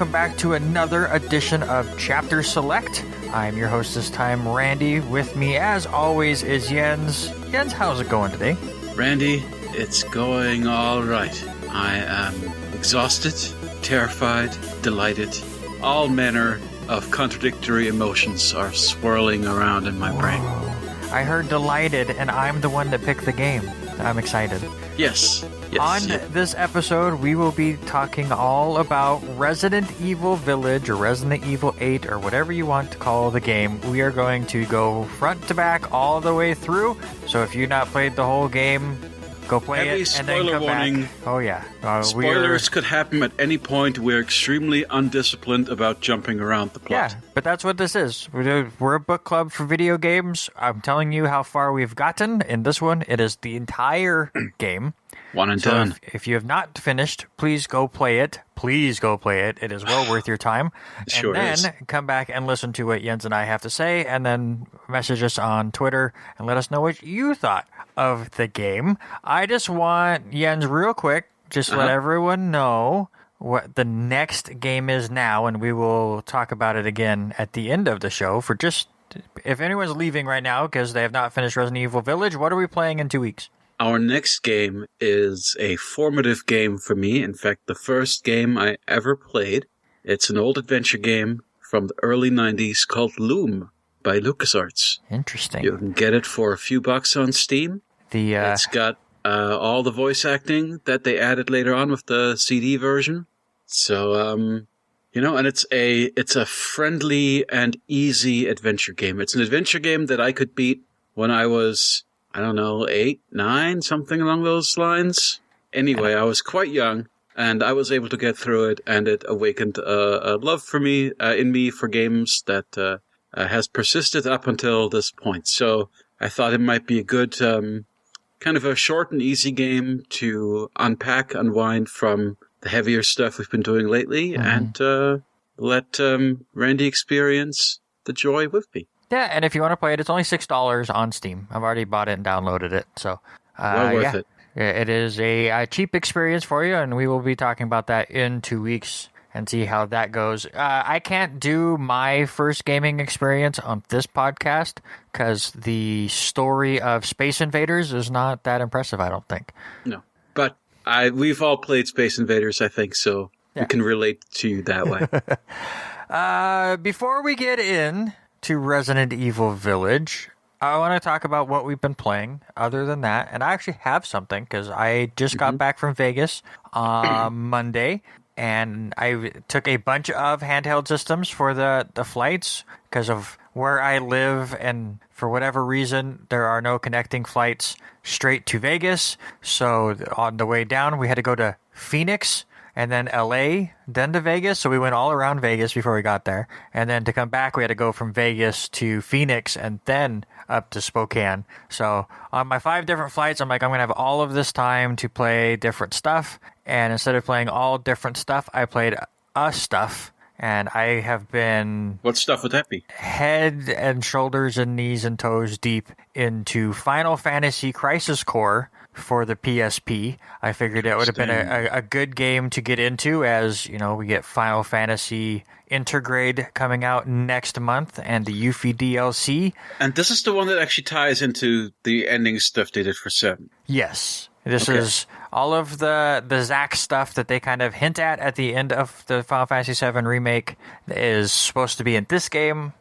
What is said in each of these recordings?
welcome back to another edition of Chapter Select. I'm your host this time, Randy. With me, as always, is Jens. Jens, how's it going today? Randy, it's going all right. I am exhausted, terrified, delighted. All manner of contradictory emotions are swirling around in my brain. I heard delighted, and I'm the one that picked the game. I'm excited. Yes. On this episode, we will be talking all about Resident Evil Village, or Resident Evil 8, or whatever you want to call the game. We are going to go front to back all the way through. So if you've not played the whole game, go play it and then come warning. back. Oh, yeah. Spoilers could happen at any point. We're extremely undisciplined about jumping around the plot. Yeah, but that's what this is. We're a book club for video games. I'm telling you how far we've gotten. In this one, it is the entire game. One and done. If you have not finished, please go play it. Please go play it. It is well worth your time. Sure and is. then come back and listen to what Jens and I have to say, and then message us on Twitter and let us know what you thought of the game. I just want, Jens, real quick, let everyone know what the next game is now, and we will talk about it again at the end of the show. For just, if anyone's leaving right now because they have not finished Resident Evil Village, what are we playing in 2 weeks? Our next game is a formative game for me. In fact, the first game I ever played. It's an old adventure game from the early 90s called Loom by LucasArts. Interesting. You can get it for a few bucks on Steam. It's got all the voice acting that they added later on with the CD version. So, and it's a friendly and easy adventure game. It's an adventure game that I could beat when I was, 8, 9, something along those lines. Anyway, I was quite young, and I was able to get through it, and it awakened a love for me, in me for games that has persisted up until this point. So I thought it might be a good, kind of a short and easy game to unpack, unwind from the heavier stuff we've been doing lately, and let Randy experience the joy with me. Yeah, and if you want to play it, it's only $6 on Steam. I've already bought it and downloaded it, so well worth it. It is a cheap experience for you, and we will be talking about that in 2 weeks and see how that goes. I can't do my first gaming experience on this podcast because the story of Space Invaders is not that impressive, I don't think. No, but we've all played Space Invaders, I think, so we can relate to you that way. Before we get in to Resident Evil Village, I want to talk about what we've been playing other than that. And I actually have something because I just got back from Vegas on Monday, and I took a bunch of handheld systems for the flights because of where I live, and for whatever reason, there are no connecting flights straight to Vegas. So on the way down, we had to go to Phoenix, and then LA, then to Vegas. So we went all around Vegas before we got there. And then to come back, we had to go from Vegas to Phoenix and then up to Spokane. So on my 5 different flights, I'm like, I'm going to have all of this time to play different stuff. And instead of playing all different stuff, I played stuff. And I have been... What stuff would that be? Head and shoulders and knees and toes deep into Final Fantasy Crisis Core for the PSP. I figured it would have been a good game to get into, as we get Final Fantasy Intergrade coming out next month and the Yuffie DLC. And this is the one that actually ties into the ending stuff they did for 7. Yes. This is all of the Zack stuff that they kind of hint at the end of the Final Fantasy VII Remake is supposed to be in this game.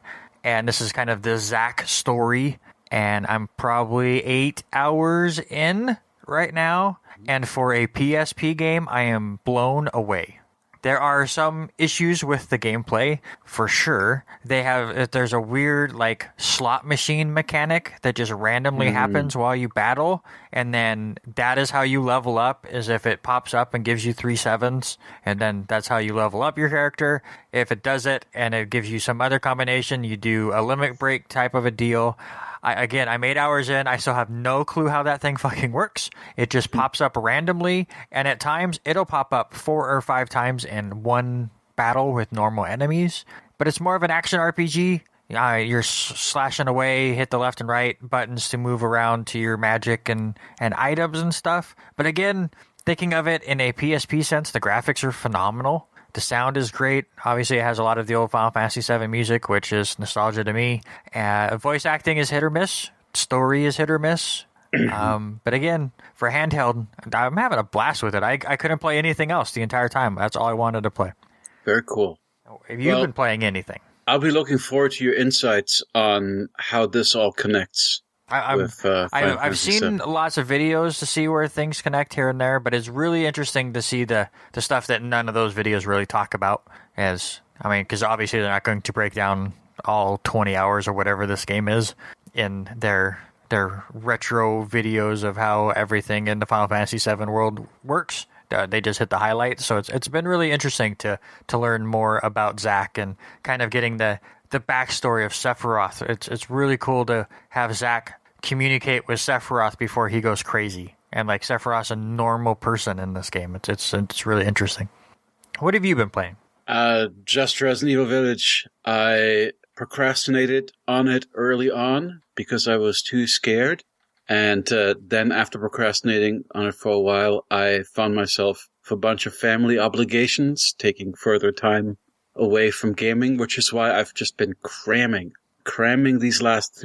And this is kind of the Zack story. And I'm probably 8 hours in right now. And for a PSP game, I am blown away. There are some issues with the gameplay, for sure. There's a weird, slot machine mechanic that just randomly happens while you battle, and then that is how you level up, is if it pops up and gives you 3 7s, and then that's how you level up your character. If it does it, and it gives you some other combination, you do a limit break type of a deal. I'm 8 hours in. I still have no clue how that thing fucking works. It just pops up randomly, and at times it'll pop up 4 or 5 times in one battle with normal enemies. But it's more of an action RPG. You're slashing away, hit the left and right buttons to move around to your magic and items and stuff. But again, thinking of it in a PSP sense, the graphics are phenomenal. The sound is great. Obviously, it has a lot of the old Final Fantasy VII music, which is nostalgia to me. Voice acting is hit or miss. Story is hit or miss. But again, for handheld, I'm having a blast with it. I couldn't play anything else the entire time. That's all I wanted to play. Very cool. Have you been playing anything? I'll be looking forward to your insights on how this all connects. I've seen lots of videos to see where things connect here and there, but it's really interesting to see the stuff that none of those videos really talk about. Because obviously they're not going to break down all 20 hours or whatever this game is in their retro videos of how everything in the Final Fantasy VII world works. They just hit the highlights, so it's been really interesting to learn more about Zack and kind of getting the backstory of Sephiroth. It's really cool to have Zack communicate with Sephiroth before he goes crazy, and like Sephiroth's a normal person in this game. It's really interesting. What have you been playing? Just Resident Evil Village. I procrastinated on it early on because I was too scared, and then after procrastinating on it for a while, I found myself with a bunch of family obligations taking further time away from gaming, which is why I've just been cramming these last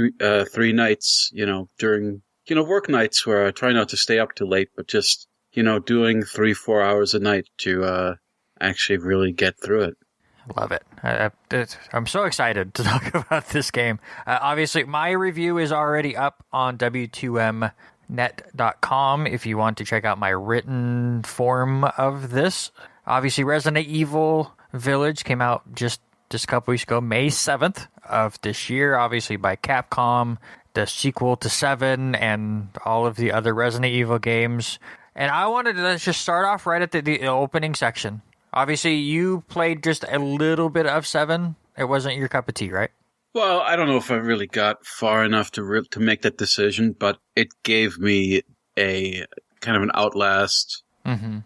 three nights, during, work nights where I try not to stay up too late, but just, doing 3-4 hours a night to actually really get through it. Love it. I'm so excited to talk about this game. Obviously, my review is already up on W2Mnet.com if you want to check out my written form of this. Obviously, Resident Evil Village came out just a couple weeks ago, May 7th of this year, obviously by Capcom, the sequel to 7 and all of the other Resident Evil games. And I wanted to just start off right at the opening section. Obviously, you played just a little bit of 7. It wasn't your cup of tea, right? Well, I don't know if I really got far enough to make that decision, but it gave me a kind of an Outlast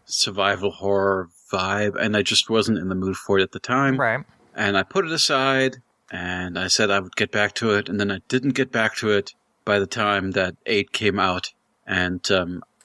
survival horror vibe, and I just wasn't in the mood for it at the time. Right. And I put it aside, and I said I would get back to it, and then I didn't get back to it by the time that 8 came out. And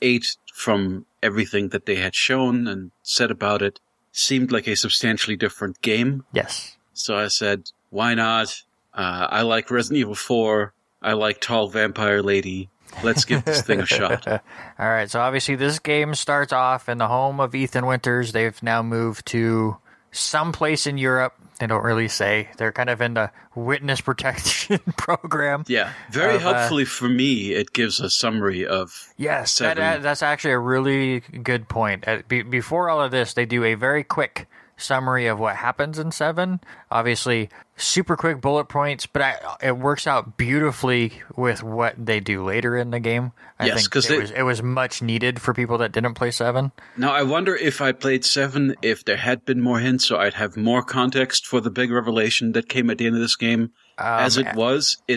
8, from everything that they had shown and said about it, seemed like a substantially different game. Yes. So I said, why not? I like Resident Evil 4. I like Tall Vampire Lady. Let's give this thing a shot. All right, so obviously this game starts off in the home of Ethan Winters. They've now moved to someplace in Europe. They don't really say. They're kind of in the witness protection program. Yeah, very helpfully for me, it gives a summary of Yes, 7. that's actually a really good point. Before all of this, they do a very quick summary of what happens in 7. Obviously, super quick bullet points, but it works out beautifully with what they do later in the game. I think it was much needed for people that didn't play 7. Now, I wonder if I played 7, if there had been more hints, so I'd have more context for the big revelation that came at the end of this game. As it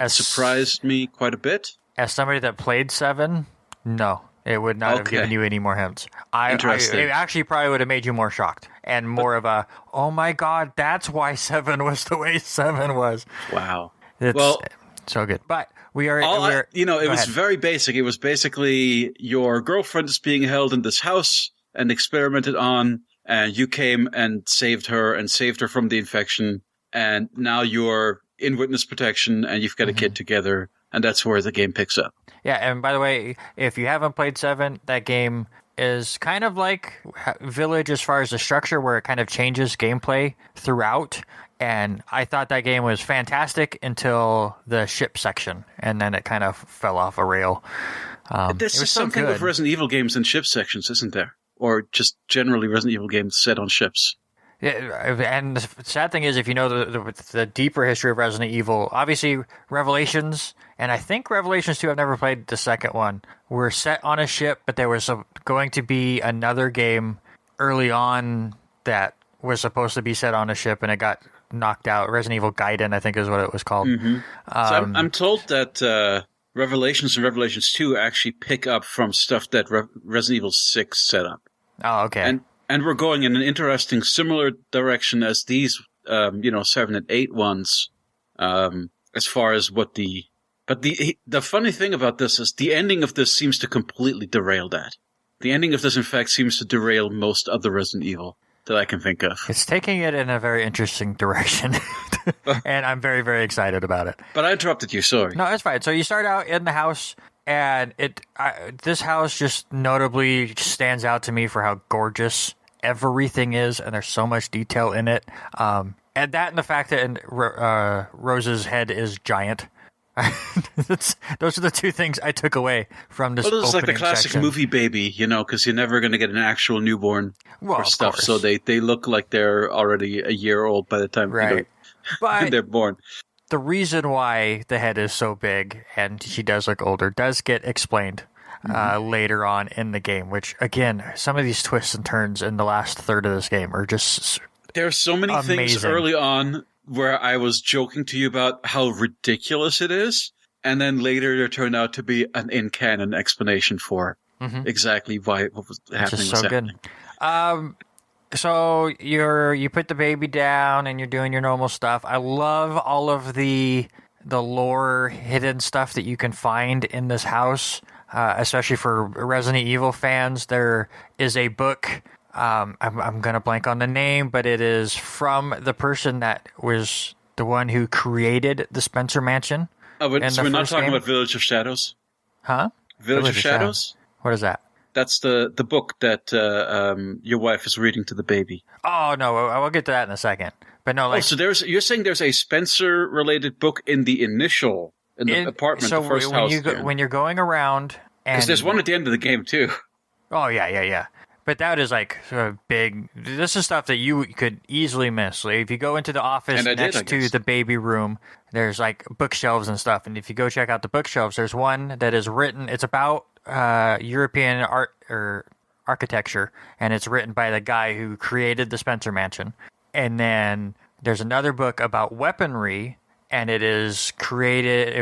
surprised me quite a bit. As somebody that played 7, no. It would not have given you any more hints. Interesting. It actually probably would have made you more shocked and more of a, oh my god, that's why 7 was the way 7 was. Wow. It's so good. But it was very basic. It was basically your girlfriend is being held in this house and experimented on, and you came and saved her from the infection, and now you're in witness protection and you've got a kid together, and that's where the game picks up. Yeah, and by the way, if you haven't played 7, that game is kind of like Village as far as the structure, where it kind of changes gameplay throughout. And I thought that game was fantastic until the ship section, and then it kind of fell off a rail. This is something with Resident Evil games and ship sections, isn't there? Or just generally Resident Evil games set on ships. Yeah, and the sad thing is, if you know the deeper history of Resident Evil, obviously Revelations, and I think Revelations 2, I've never played the second one, were set on a ship, but there was going to be another game early on that was supposed to be set on a ship, and it got knocked out. Resident Evil Gaiden, I think is what it was called. So I'm told that Revelations and Revelations 2 actually pick up from stuff that Resident Evil 6 set up. Oh, okay. And we're going in an interesting, similar direction as these, 7 and 8 ones, as far as what But the funny thing about this is the ending of this seems to completely derail that. The ending of this, in fact, seems to derail most other Resident Evil. that I can think of. It's taking it in a very interesting direction, and I'm very, very excited about it. But I interrupted you, sorry. No, that's fine. So you start out in the house, and this house just notably stands out to me for how gorgeous everything is, and there's so much detail in it. And that and the fact that Rose's head is giant. Those are the two things I took away from this. Well, this is like the classic movie baby, because you're never going to get an actual newborn or stuff. So they look like they're already a year old by the time but they're born. The reason why the head is so big and she does look older does get explained later on in the game, which, again, some of these twists and turns in the last third of this game are just There's so many amazing. Things early on where I was joking to you about how ridiculous it is, and then later there turned out to be an in-canon explanation for exactly what was happening. Just so good. So you put the baby down and you're doing your normal stuff. I love all of the lore hidden stuff that you can find in this house, especially for Resident Evil fans. There is a book. I'm going to blank on the name, but it is from the person that was the one who created the Spencer Mansion. Oh, but so we're not talking about Village of Shadows? Huh? Village of Shadows? What is that? That's the book that your wife is reading to the baby. Oh, no, I will get to that in a second. But no, so you're saying there's a Spencer-related book in the apartment, the first house. When you're going around, because there's one at the end of the game too. Oh yeah. But that is like big. This is stuff that you could easily miss. Like if you go into the office next to the baby room, there's like bookshelves and stuff. And if you go check out the bookshelves, there's one that is written. It's about European art or architecture, and it's written by the guy who created the Spencer Mansion. And then there's another book about weaponry, and it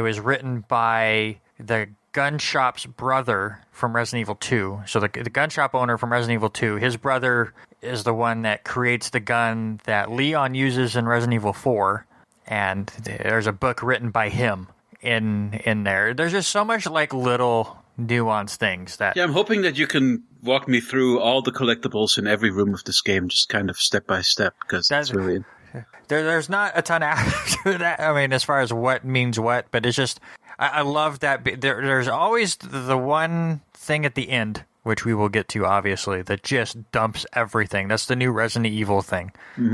was written by the gun shop's brother from Resident Evil 2. So the gun shop owner from Resident Evil 2, his brother is the one that creates the gun that Leon uses in Resident Evil 4. And there's a book written by him in there. There's just so much like little nuanced things that... Yeah, I'm hoping that you can walk me through all the collectibles in every room of this game, just kind of step by step, because that's really... There's not a ton after that. I mean, as far as what means what, but it's just... I love that. There's always the one thing at the end, which we will get to, obviously, that just dumps everything. That's the new Resident Evil thing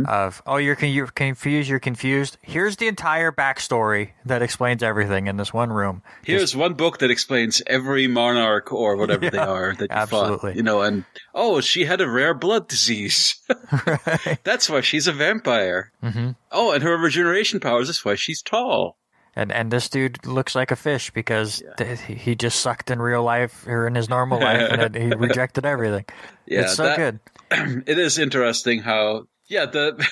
of, you're confused. Here's the entire backstory that explains everything in this one room. Here's one book that explains every monarch or whatever they are that you fought. And, she had a rare blood disease. Right. That's why she's a vampire. Mm-hmm. Oh, and her regeneration powers, that's why she's tall. And this dude looks like a fish because he just sucked in real life or in his normal life, and he rejected everything. Yeah, it's so good. It is interesting how the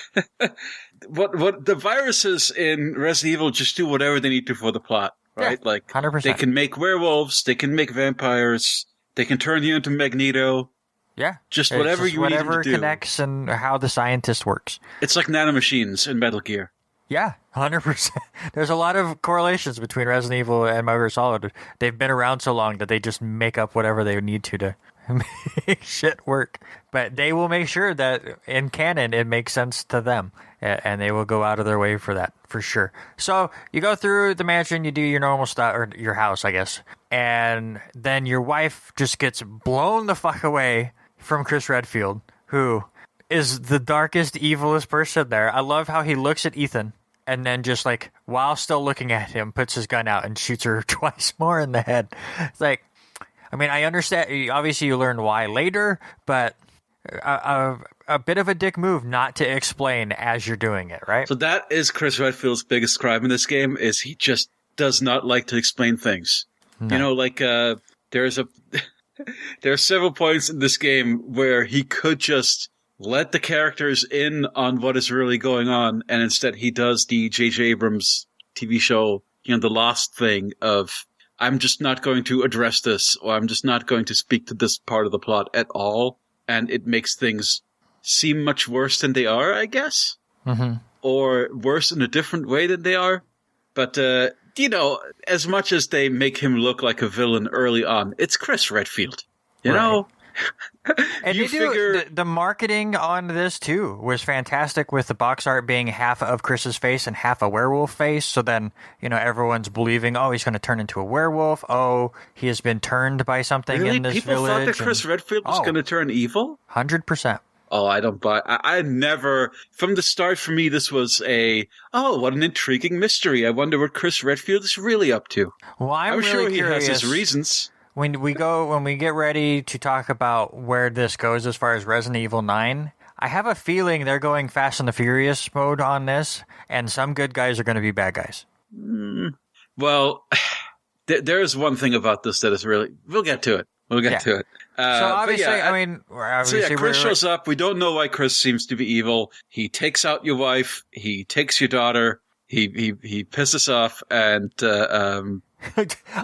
what the viruses in Resident Evil just do whatever they need to for the plot, right? Yeah, like 100%. They can make werewolves, they can make vampires, they can turn you into Magneto. Yeah, just whatever you need to do. Whatever connects and how the scientist works. It's like nanomachines in Metal Gear. Yeah, 100%. There's a lot of correlations between Resident Evil and Metal Gear Solid. They've been around so long that they just make up whatever they need to make shit work. But they will make sure that in canon it makes sense to them, and they will go out of their way for that, for sure. So you go through the mansion, you do your normal stuff, or your house, I guess, and then your wife just gets blown the fuck away from Chris Redfield, who is the darkest, evilest person there. I love how he looks at Ethan and then just like, while still looking at him, puts his gun out and shoots her twice more in the head. It's like, I mean, I understand. Obviously, you learn why later, but a bit of a dick move not to explain as you're doing it, right? So that is Chris Redfield's biggest crime in this game, is he just does not like to explain things. No. There are several points in this game where he could just let the characters in on what is really going on, and instead he does the J.J. Abrams TV show, the Lost thing of, I'm just not going to address this, or I'm just not going to speak to this part of the plot at all, and it makes things seem much worse than they are, I guess? Mm-hmm. Or worse in a different way than they are. But, as much as they make him look like a villain early on, it's Chris Redfield. You know? And the marketing on this too was fantastic, with the box art being half of Chris's face and half a werewolf face. So then, everyone's believing, oh, he's going to turn into a werewolf. Oh, he has been turned by something in this People village. People thought that Chris Redfield was going to turn evil? 100%. Oh, I don't buy. I never. From the start, for me, this was what an intriguing mystery. I wonder what Chris Redfield is really up to. Well, I'm really sure curious. He has his reasons. When we get ready to talk about where this goes as far as Resident Evil 9, I have a feeling they're going Fast and the Furious mode on this, and some good guys are going to be bad guys. Well, there is one thing about this that is really. We'll get to it. To it. So obviously, Chris shows up. We don't know why Chris seems to be evil. He takes out your wife. He takes your daughter. He pisses off, and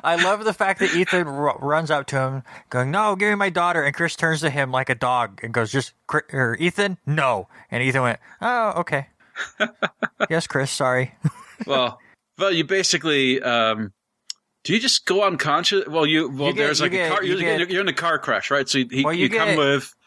I love the fact that Ethan runs up to him, going, "No, give me my daughter," and Chris turns to him like a dog and goes, Ethan, no," and Ethan went, "Oh, okay, yes, Chris, sorry." well, you basically. Do you just go unconscious? Well, there's a car. You're in a car crash, right? So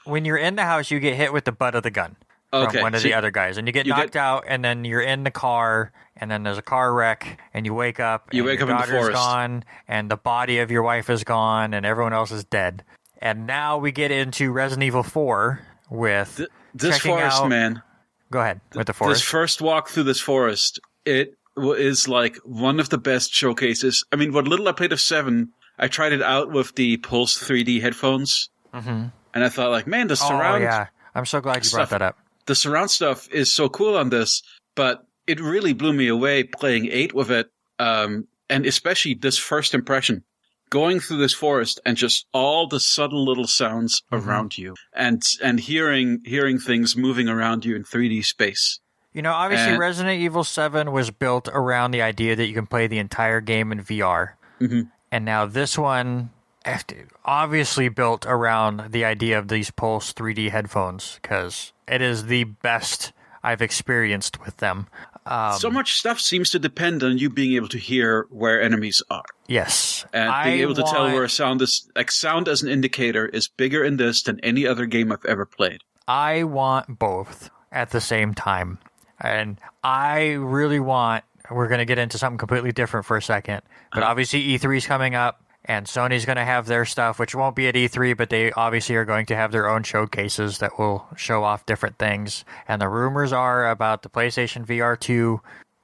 when you're in the house, you get hit with the butt of the gun from one of the other guys, and you get knocked out, and then you're in the car, and then there's a car wreck, and you wake up. You wake up in the forest, gone, and the body of your wife is gone, and everyone else is dead. And now we get into Resident Evil 4 with this forest, man. Go ahead with the forest. This first walk through this forest, it is like one of the best showcases. I mean, what little I played of 7, I tried it out with the Pulse 3D headphones, and I thought, like, man, the surround. Oh yeah, I'm so glad you brought that up. The surround stuff is so cool on this, but it really blew me away playing 8 with it, and especially this first impression, going through this forest and just all the subtle little sounds around you, and hearing things moving around you in 3D space. Obviously Resident Evil 7 was built around the idea that you can play the entire game in VR. And now this one, obviously built around the idea of these Pulse 3D headphones, because it is the best I've experienced with them. So much stuff seems to depend on you being able to hear where enemies are. Yes. And being able to tell where sound is, like sound as an indicator, is bigger in this than any other game I've ever played. I want both at the same time. And I really want, we're going to get into something completely different for a second, but obviously E3 is coming up, and Sony's going to have their stuff, which won't be at E3, but they obviously are going to have their own showcases that will show off different things. And the rumors are about the PlayStation VR 2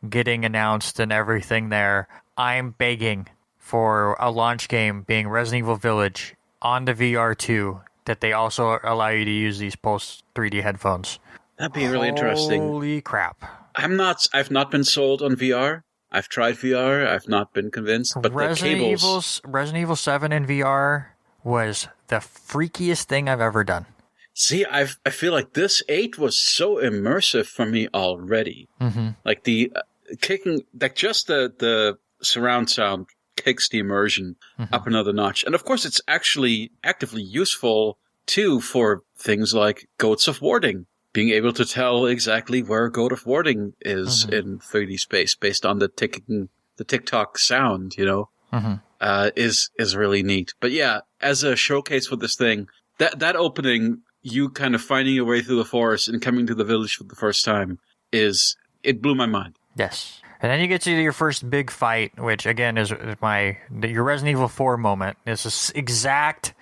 getting announced and everything there. I'm begging for a launch game being Resident Evil Village on the VR 2, that they also allow you to use these Pulse 3D headphones. That'd be really interesting. Holy crap. I've not been sold on VR. I've tried VR. I've not been convinced. But Resident Evil 7 in VR was the freakiest thing I've ever done. See, I feel like this 8 was so immersive for me already. Like the kicking, like just the surround sound kicks the immersion up another notch. And of course, it's actually actively useful too for things like Goats of Warding. Being able to tell exactly where Goat of Warding is in 3D space based on the tick-tock sound, is really neat. But yeah, as a showcase for this thing, that opening, you kind of finding your way through the forest and coming to the village for the first time, it blew my mind. Yes. And then you get to your first big fight, which again is your Resident Evil 4 moment. It's this exact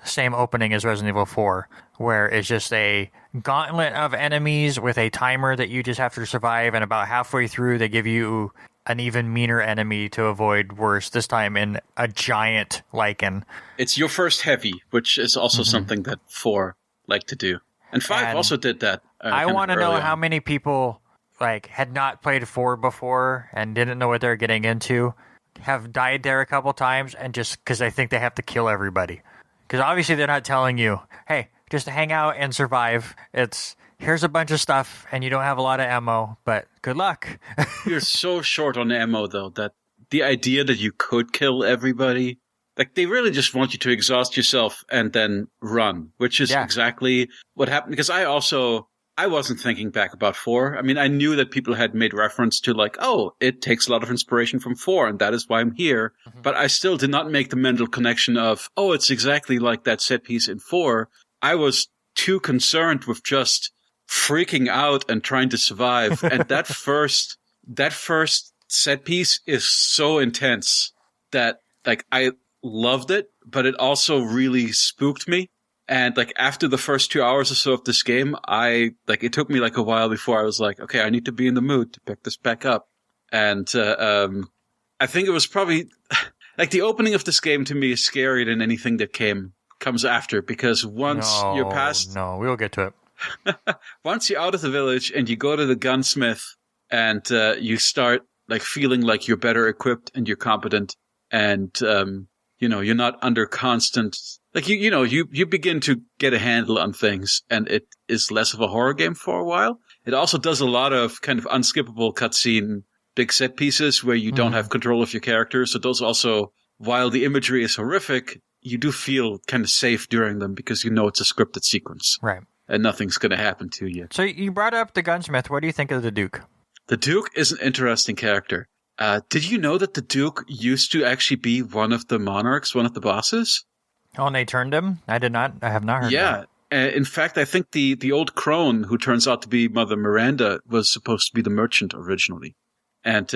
same opening as Resident Evil 4, where it's just a gauntlet of enemies with a timer that you just have to survive, and about halfway through they give you an even meaner enemy to avoid worse, this time in a giant lichen. It's your first heavy, which is also something that 4 like to do. And 5 also did that. I want to know how many people had not played 4 before and didn't know what they're getting into, have died there a couple times, and just because they think they have to kill everybody. Because obviously they're not telling you, hey, just hang out and survive. Here's a bunch of stuff, and you don't have a lot of ammo, but good luck. You're so short on ammo, though, that the idea that you could kill everybody, they really just want you to exhaust yourself and then run, which is exactly what happened. Because I also I wasn't thinking back about 4. I mean, I knew that people had made reference to like, oh, it takes a lot of inspiration from 4, and that is why I'm here. Mm-hmm. But I still did not make the mental connection of, oh, it's exactly like that set piece in 4. I was too concerned with just freaking out and trying to survive. And that first set piece is so intense that like I loved it, but it also really spooked me. And like after the first 2 hours or so of this game, it took me like a while before I was like, okay, I need to be in the mood to pick this back up. And I think it was probably like the opening of this game to me is scarier than anything that comes after, because once you're past, we'll get to it. Once you're out of the village and you go to the gunsmith and you start like feeling like you're better equipped and you're competent and you're not under constant, like you begin to get a handle on things, and it is less of a horror game for a while. It also does a lot of kind of unskippable cutscene big set pieces where you don't have control of your character. So those also, while the imagery is horrific, you do feel kind of safe during them because you know it's a scripted sequence. Right. And nothing's going to happen to you. So you brought up the gunsmith. What do you think of the Duke? The Duke is an interesting character. Did you know that the Duke used to actually be one of the monarchs, one of the bosses? Oh, and they turned him? I did not. I have not heard that. Yeah. In fact, I think the old crone, who turns out to be Mother Miranda, was supposed to be the merchant originally. And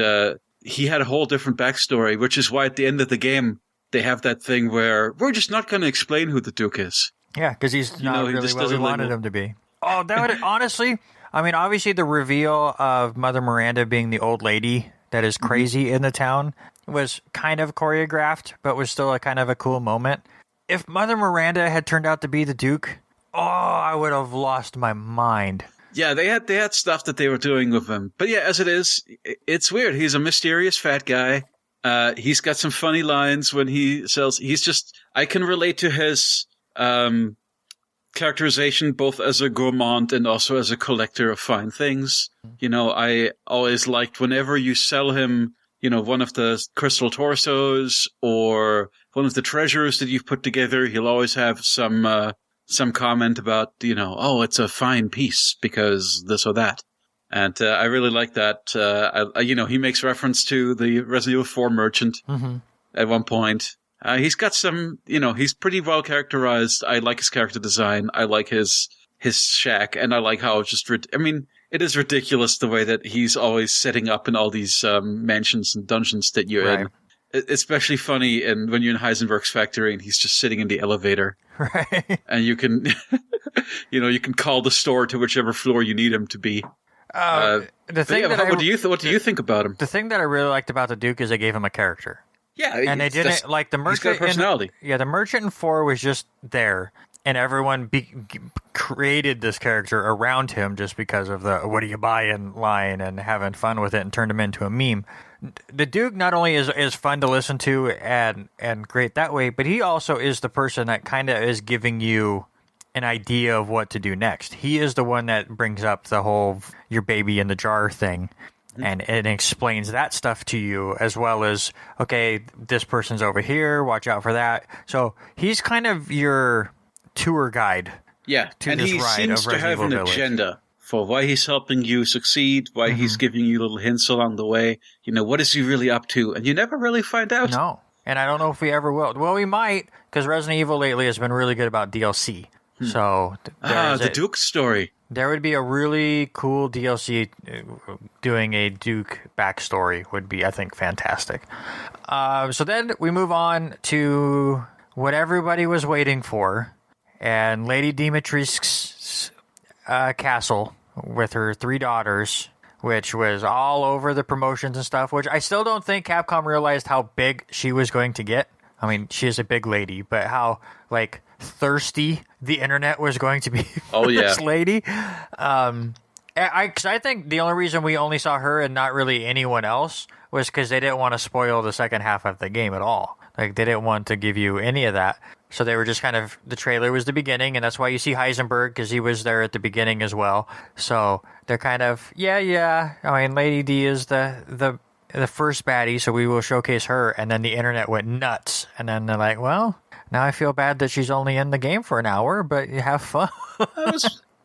he had a whole different backstory, which is why at the end of the game, they have that thing where we're just not going to explain who the Duke is. Yeah, because he's not really what we wanted him to be. Oh, that would honestly, I mean, obviously the reveal of Mother Miranda being the old lady that is crazy in the town was kind of choreographed, but was still a kind of a cool moment. If Mother Miranda had turned out to be the Duke, I would have lost my mind. Yeah, they had stuff that they were doing with him. But yeah, as it is, it's weird. He's a mysterious fat guy. He's got some funny lines when he sells. I can relate to his characterization both as a gourmand and also as a collector of fine things. I always liked whenever you sell him, one of the crystal torsos or one of the treasures that you've put together, he'll always have some comment about, it's a fine piece because this or that. And I really like that. He makes reference to the Resident Evil 4 merchant at one point. He's got some, he's pretty well characterized. I like his character design. I like his shack, and I like how it is ridiculous the way that he's always setting up in all these mansions and dungeons that you're in. Especially funny when you're in Heisenberg's factory and he's just sitting in the elevator. Right. And you can, you can call the store to whichever floor you need him to be. What do you think about him? The thing that I really liked about the Duke is they gave him a character. Yeah. And they didn't, like the merchant. He's got a personality. The merchant in 4 was just there. And everyone created this character around him just because of the what do you buy in line and having fun with it and turned him into a meme. The Duke not only is fun to listen to and great that way, but he also is the person that kind of is giving you an idea of what to do next. He is the one that brings up the whole your baby in the jar thing and explains that stuff to you, as well as, okay, this person's over here, watch out for that. So he's kind of your tour guide. Yeah, and he seems to have an agenda for why he's helping you succeed, why he's giving you little hints along the way. What is he really up to? And you never really find out. No, and I don't know if we ever will. Well, we might, because Resident Evil lately has been really good about DLC. So the Duke story. There would be a really cool DLC doing a Duke backstory would be, I think, fantastic. So then we move on to what everybody was waiting for. And Lady Dimitrescu's castle with her 3 daughters, which was all over the promotions and stuff, which I still don't think Capcom realized how big she was going to get. I mean, she is a big lady, but how, thirsty the internet was going to be for this lady. Because I think the only reason we only saw her and not really anyone else was because they didn't want to spoil the second half of the game at all. They didn't want to give you any of that. So they were just the trailer was the beginning, and that's why you see Heisenberg, because he was there at the beginning as well. So they're kind of, I mean, Lady D is the first baddie, so we will showcase her. And then the internet went nuts. And then they're like, well, now I feel bad that she's only in the game for an hour, but you have fun.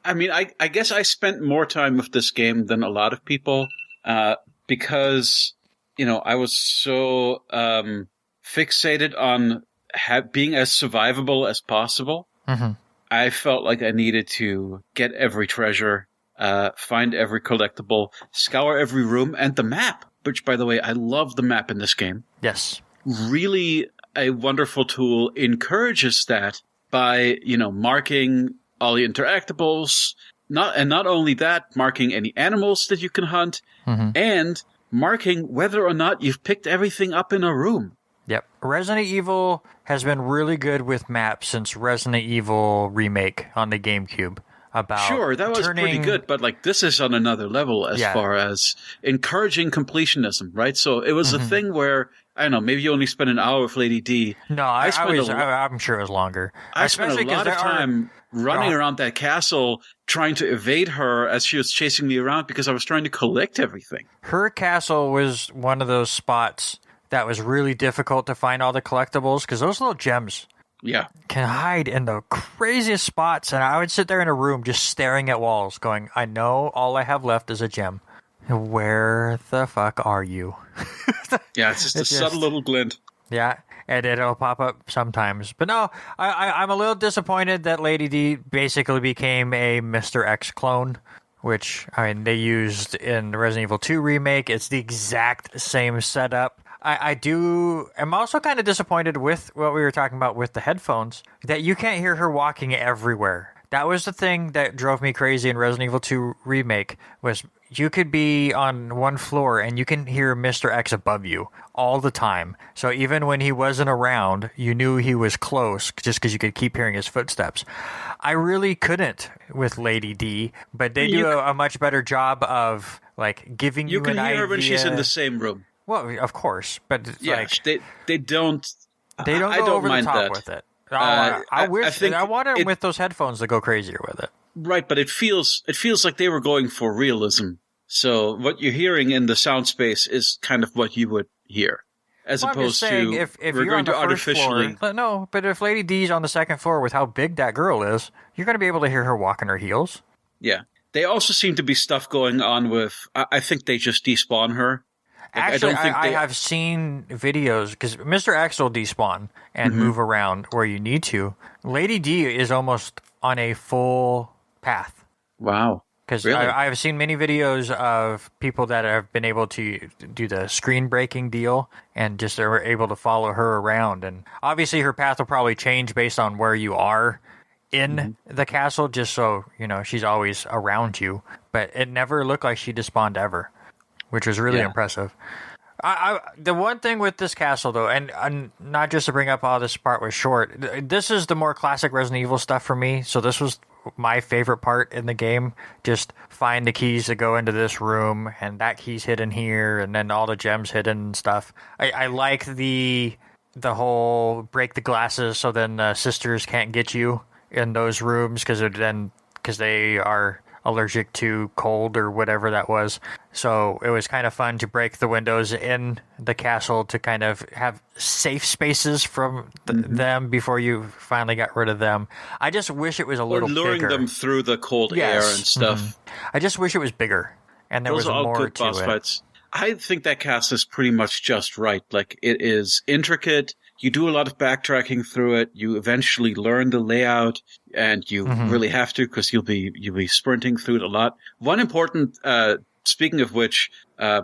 I mean, I guess I spent more time with this game than a lot of people because, I was so fixated on being as survivable as possible. Mm-hmm. I felt like I needed to get every treasure, find every collectible, scour every room, and the map, which, by the way, I love the map in this game. Yes. Really a wonderful tool, encourages that by, marking all the interactables, not only that, marking any animals that you can hunt, and marking whether or not you've picked everything up in a room. Yep. Resident Evil has been really good with maps since Resident Evil Remake on the GameCube. Sure, that was pretty good, but this is on another level as far as encouraging completionism, right? So it was a thing where, I don't know, maybe you only spent an hour with Lady D. No, I'm sure it was longer. I spent a lot of time running around that castle trying to evade her as she was chasing me around because I was trying to collect everything. Her castle was one of those spots that was really difficult to find all the collectibles because those little gems can hide in the craziest spots. And I would sit there in a room just staring at walls going, I know all I have left is a gem. Where the fuck are you? Yeah, it's just a subtle little glint. Yeah, and it'll pop up sometimes. But no, I'm a little disappointed that Lady D basically became a Mr. X clone, which, they used in the Resident Evil 2 remake. It's the exact same setup. I'm also kind of disappointed with what we were talking about with the headphones, that you can't hear her walking everywhere. That was the thing that drove me crazy in Resident Evil 2 Remake, was you could be on one floor and you can hear Mr. X above you all the time. So even when he wasn't around, you knew he was close just because you could keep hearing his footsteps. I really couldn't with Lady D, but they do a much better job of giving you an idea. You can hear her when she's in the same room. Well, of course, but they don't. They don't go over the top with it. I wanted them with those headphones to go crazier with it. Right, but it feels like they were going for realism. So what you're hearing in the sound space is kind of what you would hear, as opposed to if we're you're going on the to artificially. Floor, no, but if Lady D's on the second floor with how big that girl is, you're going to be able to hear her walking her heels. Yeah, they also seem to be stuff going on with. I think they just despawn her. Actually, I have seen videos, because Mr. X will despawn and move around where you need to. Lady D is almost on a full path. Wow. Because really? I've seen many videos of people that have been able to do the screen breaking deal and just are able to follow her around. And obviously her path will probably change based on where you are in the castle, just so, she's always around you. But it never looked like she despawned ever, which was really impressive. The one thing with this castle, though, and not just to bring up how this part was short, this is the more classic Resident Evil stuff for me, so this was my favorite part in the game. Just find the keys to go into this room, and that key's hidden here, and then all the gems hidden and stuff. I like the whole break the glasses so then the sisters can't get you in those rooms because they are allergic to cold or whatever that was. So it was kind of fun to break the windows in the castle to kind of have safe spaces from them before you finally got rid of them. I just wish it was a little luring bigger. Them through the cold air and stuff. I just wish it was bigger and there was more good to boss it. Fights. I think that castle is pretty much just right. It is intricate. You do a lot of backtracking through it. You eventually learn the layout, and you really have to because you'll be sprinting through it a lot. One important, speaking of which, I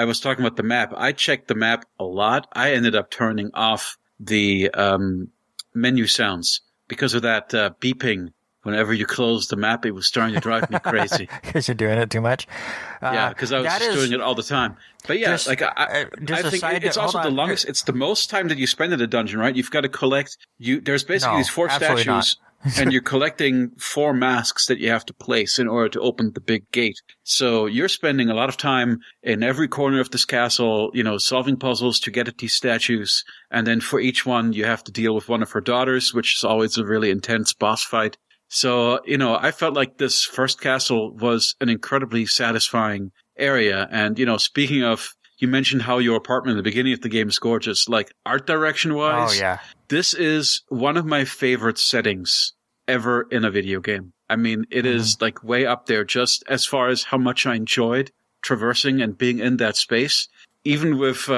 was talking about the map. I checked the map a lot. I ended up turning off the menu sounds because of that beeping. Whenever you close the map, it was starting to drive me crazy. Because you're doing it too much. Yeah, because I was just doing it all the time. But yeah, I think it's also the longest. It's the most time that you spend in a dungeon, right? You've got to collect. There's basically these 4 statues, and you're collecting 4 masks that you have to place in order to open the big gate. So you're spending a lot of time in every corner of this castle, solving puzzles to get at these statues, and then for each one, you have to deal with one of her daughters, which is always a really intense boss fight. So, I felt like this first castle was an incredibly satisfying area. And, speaking of, you mentioned how your apartment in the beginning of the game is gorgeous, art direction wise. Oh, yeah. This is one of my favorite settings ever in a video game. I mean, it is like way up there just as far as how much I enjoyed traversing and being in that space. Even with,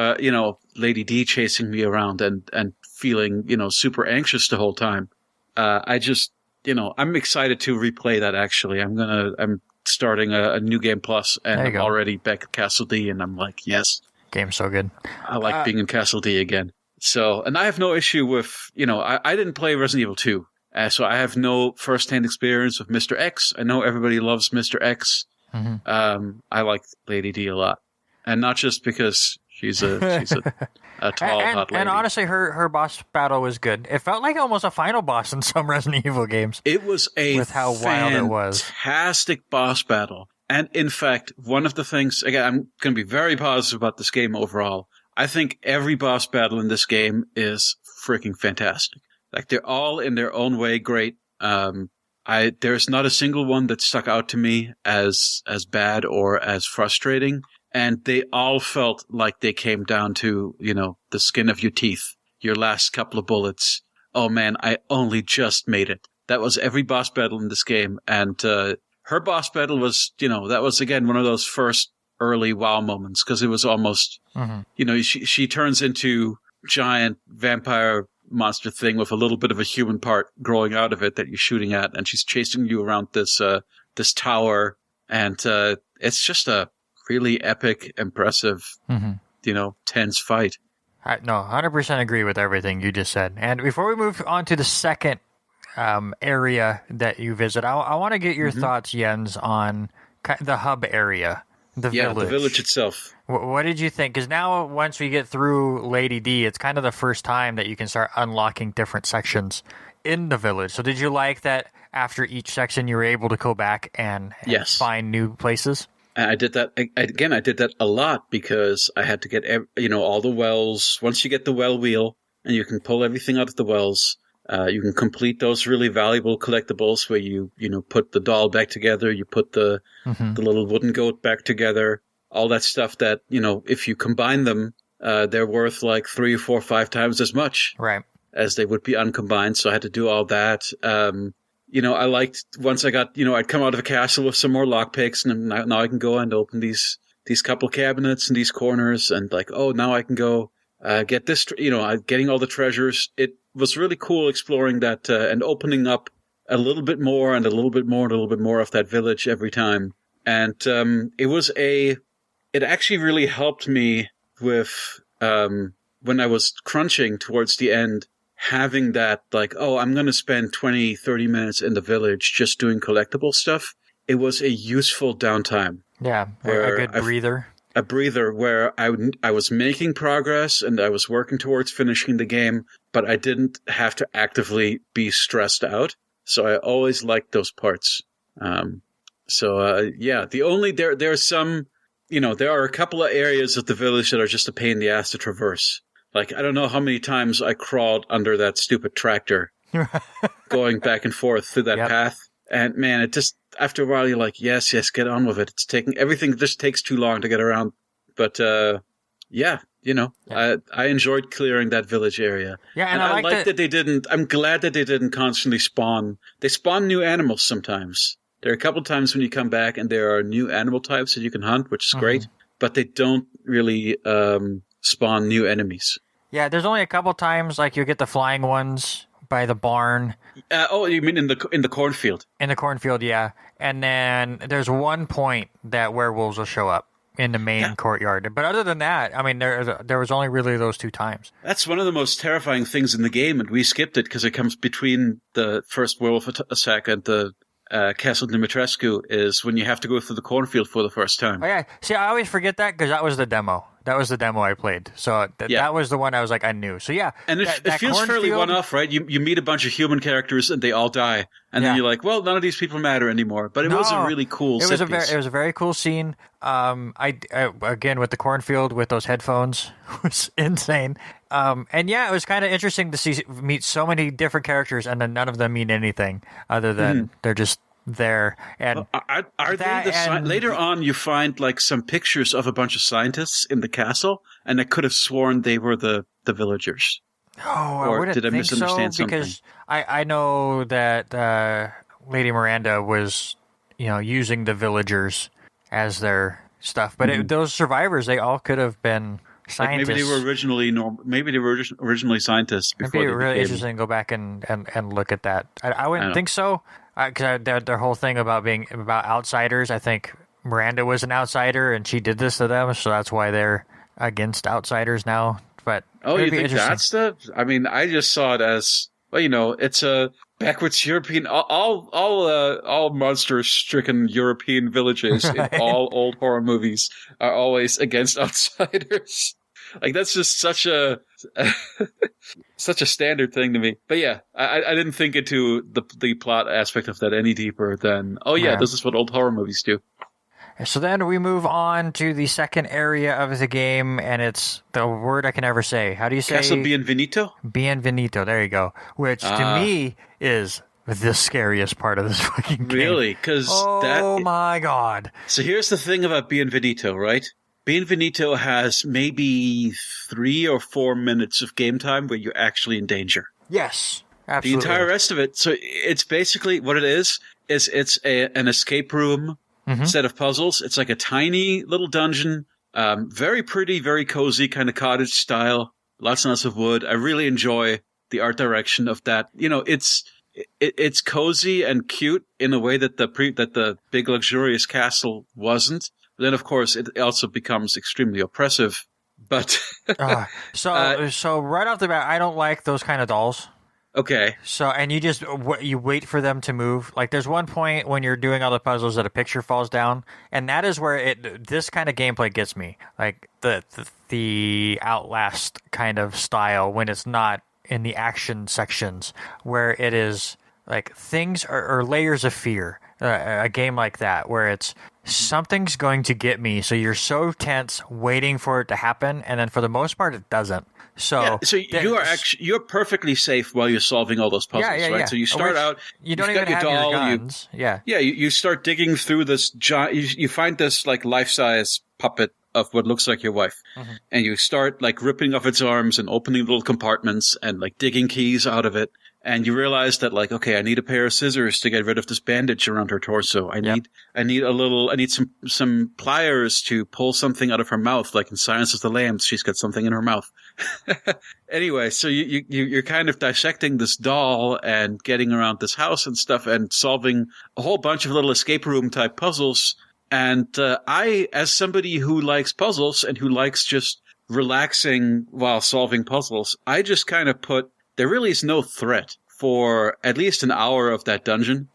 Lady D chasing me around and feeling, super anxious the whole time. I just, I'm excited to replay that, actually. I'm starting a New Game Plus, and I'm already back at Castle D, and I'm like, yes. Game's so good. I like being in Castle D again. So, and I have no issue with, I didn't play Resident Evil 2, so I have no first-hand experience with Mr. X. I know everybody loves Mr. X. I like Lady D a lot. And not just because she's a tall, hot lady. And honestly, her boss battle was good. It felt like almost a final boss in some Resident Evil games. It was with how wild it was. Fantastic boss battle. And in fact, one of the things, again, I'm going to be very positive about this game overall. I think every boss battle in this game is freaking fantastic. Like, they're all in their own way great. There's not a single one that stuck out to me as bad or as frustrating. And they all felt like they came down to, the skin of your teeth, your last couple of bullets. Oh man, I only just made it. That was every boss battle in this game. And her boss battle was, that was, again, one of those first early wow moments, because it was almost, she turns into giant vampire monster thing with a little bit of a human part growing out of it that you're shooting at. And she's chasing you around this tower. And it's just a really epic, impressive, tense fight. I 100% agree with everything you just said. And before we move on to the second area that you visit, I want to get your thoughts, Jens, on the hub area, the village. The village itself. What did you think? Because now, once we get through Lady D, it's kind of the first time that you can start unlocking different sections in the village. So did you like that after each section you were able to go back and find new places? I did that again. I did that a lot because I had to get all the wells. Once you get the well wheel and you can pull everything out of the wells, you can complete those really valuable collectibles where you put the doll back together, you put the little wooden goat back together, all that stuff that if you combine them, they're worth like 3 or 4 or 5 times as much, right, as they would be uncombined. So I had to do all that. I liked once I got, I'd come out of a castle with some more lockpicks, and now I can go and open these couple cabinets and these corners, and like, oh, now I can go get this, getting all the treasures. It was really cool exploring that and opening up a little bit more and a little bit more and a little bit more of that village every time. And it actually really helped me with when I was crunching towards the end, having that, like, oh, I'm going to spend 20, 30 minutes in the village just doing collectible stuff. It was a useful downtime. Yeah, a good breather. A breather where I was making progress and I was working towards finishing the game, but I didn't have to actively be stressed out. So I always liked those parts. There's some, there are a couple of areas of the village that are just a pain in the ass to traverse. Like, I don't know how many times I crawled under that stupid tractor going back and forth through that path. And man, it just, after a while, you're like, yes, get on with it. It's everything just takes too long to get around. But, I enjoyed clearing that village area. Yeah, and I like that I'm glad that they didn't constantly spawn. They spawn new animals sometimes. There are a couple times when you come back and there are new animal types that you can hunt, which is great. But they don't really spawn new enemies. Yeah, there's only a couple times, like, you'll get the flying ones by the barn. You mean in the cornfield? In the cornfield, yeah. And then there's one point that werewolves will show up in the main courtyard. But other than that, I mean, there was only really those 2 times. That's one of the most terrifying things in the game, and we skipped it because it comes between the first werewolf attack and the Castle Dimitrescu, is when you have to go through the cornfield for the first time. Oh, yeah. See, I always forget that because that was the demo. That was the demo I played. So that was the one I was like, I knew. So yeah. And it feels fairly one-off, right? You meet a bunch of human characers and they all die. And then you're like, well, none of these people matter anymore. But it was a really cool set piece. It was a very cool scene. I again, with the cornfield, with those headphones, was insane. And yeah, it was kind of interesting to meet so many different characters and then none of them mean anything other than they're just there. And are they later on you find like some pictures of a bunch of scientists in the castle, and I could have sworn they were the villagers. Oh, I wouldn't think so, because I know that Lady Miranda was, using the villagers as their stuff. But those survivors, they all could have been scientists. Like maybe they were originally scientists before. It'd be really interesting to go back and look at that. I wouldn't think so, because their whole thing about outsiders. I think Miranda was an outsider, and she did this to them, so that's why they're against outsiders now. But you think that's I mean, I just saw it as it's a backwards European. All monster-stricken European villages in all old horror movies are always against outsiders. Like that's just such a standard thing to me. But yeah, I didn't think into the plot aspect of that any deeper than this is what old horror movies do. So then we move on to the second area of the game, and it's the word I can never say. How do you say? Castle Bienvenido? Bienvenido, there you go. Which, to me, is the scariest part of this fucking game. Really? Because my God. So here's the thing about Bienvenido, right? Bienvenido has maybe 3 or 4 minutes of game time where you're actually in danger. Yes, absolutely. The entire rest of it, so it's basically what it is it's an escape room set of puzzles. It's like a tiny little dungeon, very pretty, very cozy, kind of cottage style, lots and lots of wood. I really enjoy the art direction of that. It's cozy and cute in a way that the big luxurious castle wasn't. But then, of course, it also becomes extremely oppressive. But so right off the bat, I don't like those kind of dolls. Okay. So, and you wait for them to move. Like, there's one point when you're doing all the puzzles that a picture falls down, and that is where this kind of gameplay gets me. Like, the Outlast kind of style, when it's not in the action sections, where it is, like, things or layers of fear. A game like that, where it's something's going to get me, so you're so tense waiting for it to happen, and then for the most part, it doesn't. So you're perfectly safe while you're solving all those puzzles, right? Yeah. So you start out, you don't even have your guns. You start digging through this giant. You find this like life-size puppet of what looks like your wife, and you start like ripping off its arms and opening little compartments and like digging keys out of it. And you realize that, like, okay, I need a pair of scissors to get rid of this bandage around her torso. I need some pliers to pull something out of her mouth, like in Silence of the Lambs. She's got something in her mouth. Anyway, so you're kind of dissecting this doll and getting around this house and stuff and solving a whole bunch of little escape room type puzzles. And I, as somebody who likes puzzles and who likes just relaxing while solving puzzles, I just kind of there really is no threat for at least an hour of that dungeon,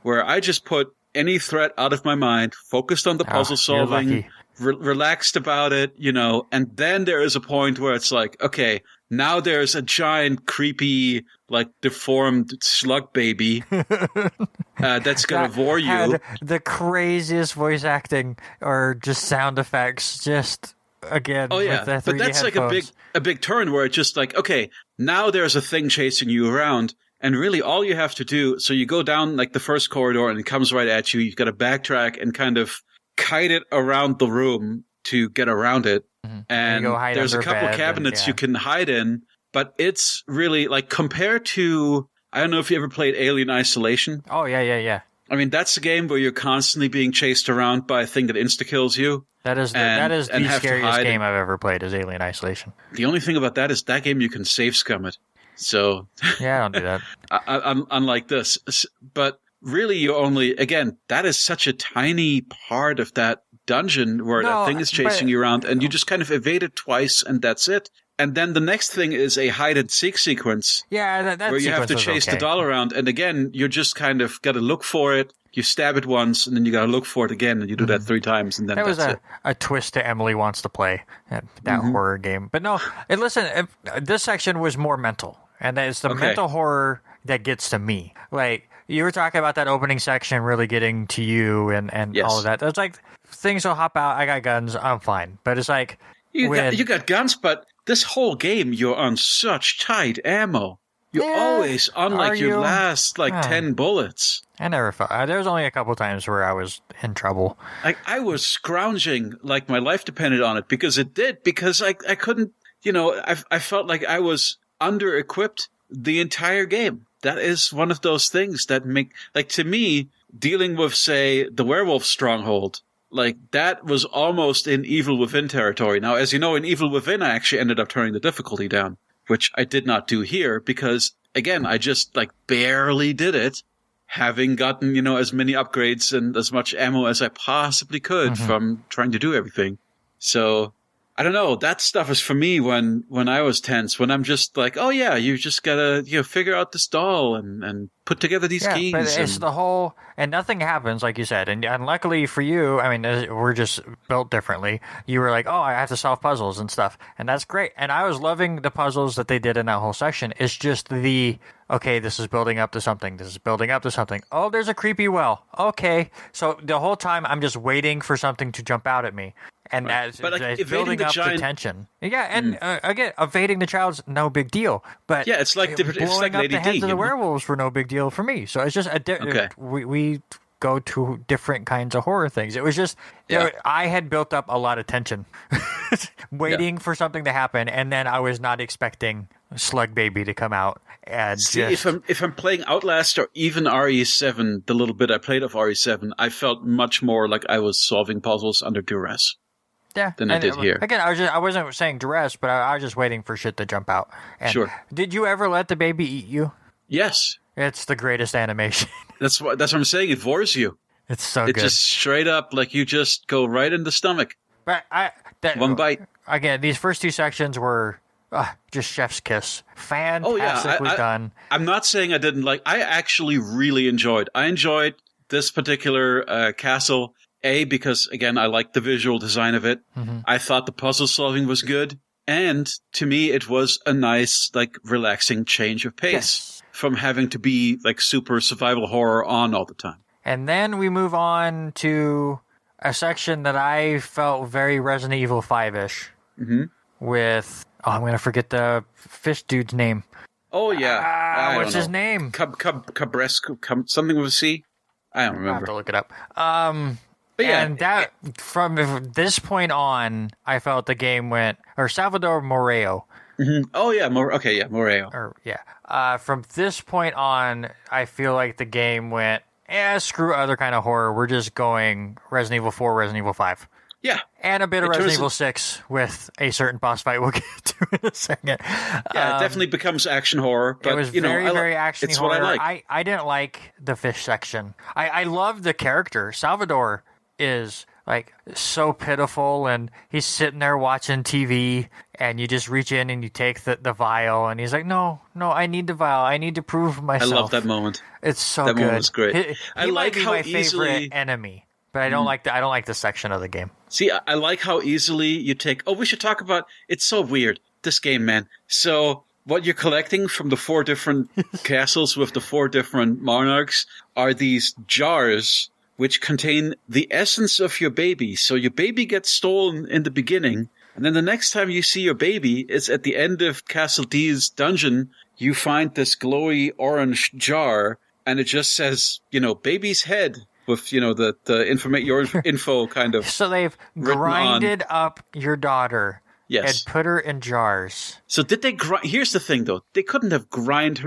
where I just put any threat out of my mind, focused on the puzzle solving, relaxed about it, and then there is a point where it's like, okay, now there's a giant, creepy, like deformed slug baby that's going to vor you. Had the craziest voice acting or just sound effects, just... Again, with the 3D but that's headphones. Like a big turn where it's just like, okay, now there's a thing chasing you around, and really all you have to do, so you go down like the first corridor and it comes right at you. You've got to backtrack and kind of kite it around the room to get around it. And there's a couple cabinets you can hide in, but it's really like compared to, I don't know if you ever played Alien Isolation. Oh yeah. I mean, that's a game where you're constantly being chased around by a thing that insta-kills you. That is the scariest game I've ever played, is Alien Isolation. The only thing about that is that game you can save scum it. So yeah, I don't do that. Unlike this. But really, that is such a tiny part of that dungeon where that thing is chasing you around, and you just kind of evade it twice, and that's it. And then the next thing is a hide-and-seek sequence. Yeah, that where you have to chase the doll around. And again, you're just kind of got to look for it. You stab it once, and then you got to look for it again, and you do that 3 times, and then that was a twist to Emily Wants to Play, that horror game. But no, listen, this section was more mental, and it's the mental horror that gets to me. Like, you were talking about that opening section really getting to you and all of that. It's like, things will hop out, I got guns, I'm fine. But it's like... You got guns, but this whole game, you're on such tight ammo. You're always on your last 10 bullets. I never felt. There was only a couple times where I was in trouble. I was scrounging like my life depended on it because I couldn't. I felt like I was under-equipped the entire game. that is one of those things that make, like, to me, dealing with, say, the werewolf stronghold, like, that was almost in Evil Within territory. Now, as you know, in Evil Within, I actually ended up turning the difficulty down, which I did not do here because, again, I just, like, barely did it, having gotten, you know, as many upgrades and as much ammo as I possibly could from trying to do everything. So, I don't know. That stuff is for me when I was tense, when I'm just like, oh yeah, you just gotta, you know, figure out this doll and put together these keys. But it's the whole, and nothing happens, like you said. And luckily for you, I mean, we're just built differently. You were like, oh, I have to solve puzzles and stuff. And that's great. And I was loving the puzzles that they did in that whole section. It's just okay, this is building up to something. This is building up to something. Oh, there's a creepy well. Okay. So the whole time I'm just waiting for something to jump out at me. And that's building up the tension. Yeah, and again, evading the child's no big deal. But yeah, it's like blowing up the heads of the werewolves were no big deal for me. So it's just we go to different kinds of horror things. It was just you know, I had built up a lot of tension, waiting for something to happen, and then I was not expecting Slug Baby to come out. And see, if I'm playing Outlast or even RE7, the little bit I played of RE7, I felt much more like I was solving puzzles under duress. Yeah, than I did here. Again, I wasn't saying duress, but I was just waiting for shit to jump out. And sure. Did you ever let the baby eat you? Yes. It's the greatest animation. That's what I'm saying. It vores you. It's so good. It's just straight up like you just go right in the stomach. But one bite. Again, these first two sections were just chef's kiss. Fantastically done. I'm not saying I didn't like. I actually really enjoyed. I enjoyed this particular castle. Because, again, I liked the visual design of it. I thought the puzzle solving was good. And to me, it was a nice, like, relaxing change of pace from having to be, like, super survival horror on all the time. And then we move on to a section that I felt very Resident Evil 5-ish with, I'm going to forget the fish dude's name. Oh, yeah. What's his name? Cabrescu, something with a C? I don't remember. I have to look it up. But yeah, and that from this point on, I felt the game went, or Salvador Moreo. Oh yeah, Moreo. From this point on, I feel like the game went, screw other kind of horror. We're just going Resident Evil 4, Resident Evil 5. Yeah, and a bit of Resident Evil 6 with a certain boss fight we'll get to in a second. Yeah, it definitely becomes action horror. But, it was very action horror. What I like. I didn't like the fish section. I love the character. Salvador is like so pitiful, and he's sitting there watching TV, and you just reach in and you take the vial, and he's like, no, I need the vial. I need to prove myself. I love that moment. It's so good. That moment was great. He I like might be how my easily favorite enemy, but I don't like the section of the game. See, I like how easily you take. Oh, we should talk about. It's so weird, this game, man. So what you're collecting from the 4 different castles with the 4 different monarchs are these jars which contain the essence of your baby. So your baby gets stolen in the beginning, and then the next time you see your baby is at the end of Castle D's dungeon. You find this glowy orange jar, and it just says, you know, baby's head with, you know, your info kind of. So they've grinded up your daughter. Yes. And put her in jars. So did they here's the thing, though. They couldn't have ground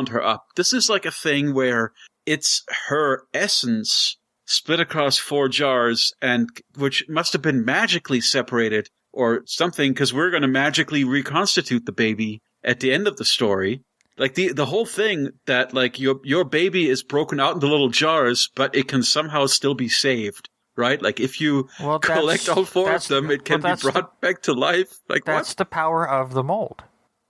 her up. This is like a thing where it's her essence split across 4 jars, and which must have been magically separated or something, because we're going to magically reconstitute the baby at the end of the story. Like the whole thing that like your baby is broken out into little jars, but it can somehow still be saved, right? Like if you collect all 4 of them, it can be brought back to life. Like that's the power of the mold,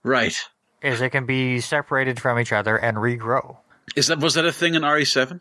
right? Is it can be separated from each other and regrow. Was that a thing in RE7?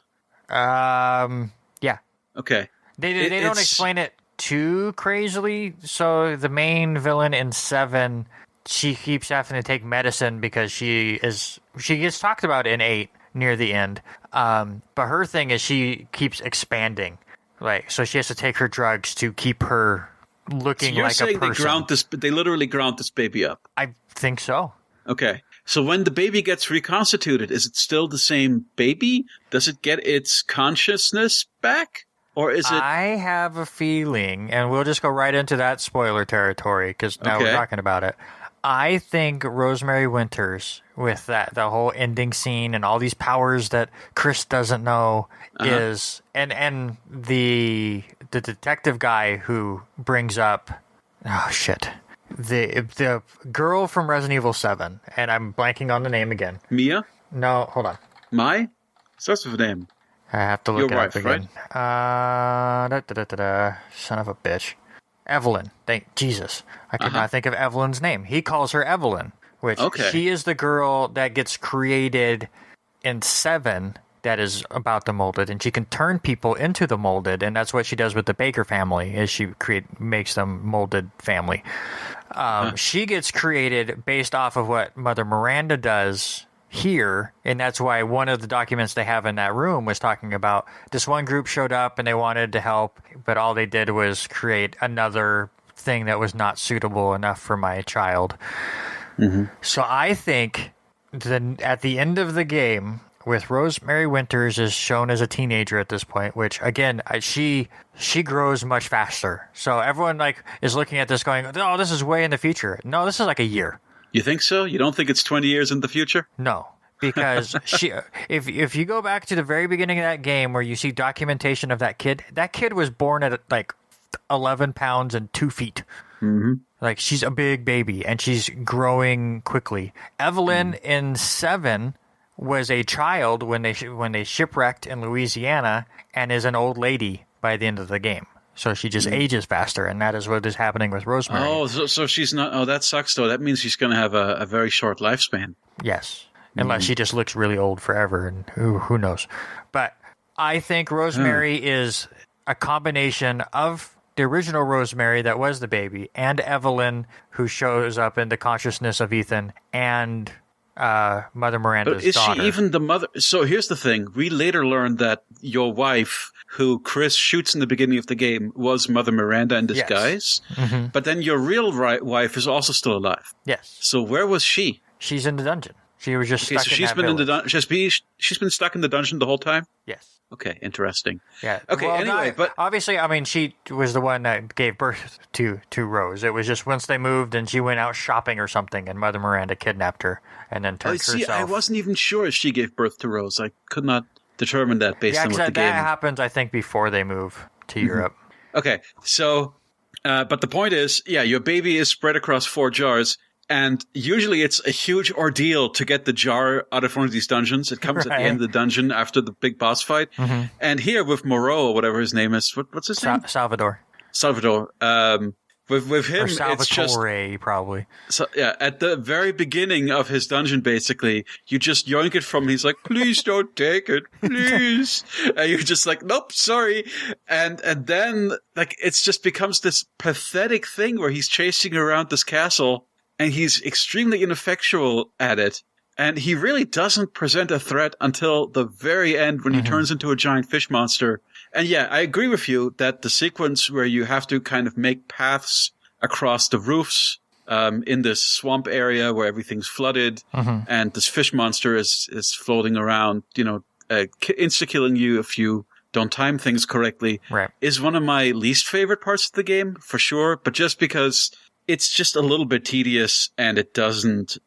Yeah. Okay. They don't explain it too crazily. So the main villain in 7, she keeps having to take medicine because she gets talked about in 8 near the end. But her thing is she keeps expanding. Like, so she has to take her drugs to keep her looking like a person. They literally ground this baby up. I think so. Okay. So when the baby gets reconstituted, is it still the same baby? Does it get its consciousness back? Or is it... I have a feeling, and we'll just go right into that spoiler territory, because now we're talking about it. I think Rosemary Winters, with the whole ending scene and all these powers that Chris doesn't know, is and the detective guy who brings up the girl from Resident Evil 7, and I'm blanking on the name again. Mia? No, hold on. Mai? Starts with a name. I have to look Your it wife, up again. Right? Son of a bitch. Evelyn. Thank Jesus. I could not think of Evelyn's name. He calls her Evelyn, which she is the girl that gets created in 7 that is about the molded, and she can turn people into the molded, and that's what she does with the Baker family, is she makes them molded family. She gets created based off of what Mother Miranda does here, and that's why one of the documents they have in that room was talking about this one group showed up and they wanted to help, but all they did was create another thing that was not suitable enough for my child. So I think at the end of the game, with Rosemary Winters is shown as a teenager at this point, which again, she grows much faster. So everyone is looking at this going, "Oh, this is way in the future." No, this is like a year. You think so? You don't think it's 20 years in the future? No, because if you go back to the very beginning of that game where you see documentation of that kid was born at 11 pounds and 2 feet. Like, she's a big baby and she's growing quickly. Evelyn in 7 was a child when they shipwrecked in Louisiana and is an old lady by the end of the game. So she just ages faster, and that is what is happening with Rosemary. Oh, so she's not... Oh, that sucks, though. That means she's going to have a very short lifespan. Yes, unless she just looks really old forever, and who knows. But I think Rosemary is a combination of the original Rosemary that was the baby, and Evelyn, who shows up in the consciousness of Ethan, and Mother Miranda's daughter. But is she even the mother? So here's the thing. We later learned that your wife, who Chris shoots in the beginning of the game, was Mother Miranda in disguise. Yes. But then your real wife is also still alive. Yes. So where was she? She's in the dungeon. She was just stuck in that village. She's been stuck in the dungeon the whole time? Yes. Okay, interesting. Yeah. Okay, well, anyway, but... Obviously, I mean, she was the one that gave birth to Rose. It was just once they moved and she went out shopping or something, and Mother Miranda kidnapped her and then turned herself... I wasn't even sure if she gave birth to Rose. I could not determine that based on what the game... that happens, I think, before they move to Europe. Okay, so... but the point is, your baby is spread across 4 jars... And usually it's a huge ordeal to get the jar out of one of these dungeons. It comes at the end of the dungeon after the big boss fight. And here with Moreau, or whatever his name is, what's his name? Salvador. With him, it's just... probably. So, at the very beginning of his dungeon, basically, you just yoink it from him. He's like, "Please don't take it, please." And you're just like, "Nope, sorry." And then, it's just becomes this pathetic thing where he's chasing around this castle, and he's extremely ineffectual at it. And he really doesn't present a threat until the very end when he turns into a giant fish monster. And I agree with you that the sequence where you have to kind of make paths across the roofs in this swamp area where everything's flooded and this fish monster is floating around, insta-killing you if you don't time things correctly, is one of my least favorite parts of the game, for sure. But just because... it's just a little bit tedious, and it doesn't.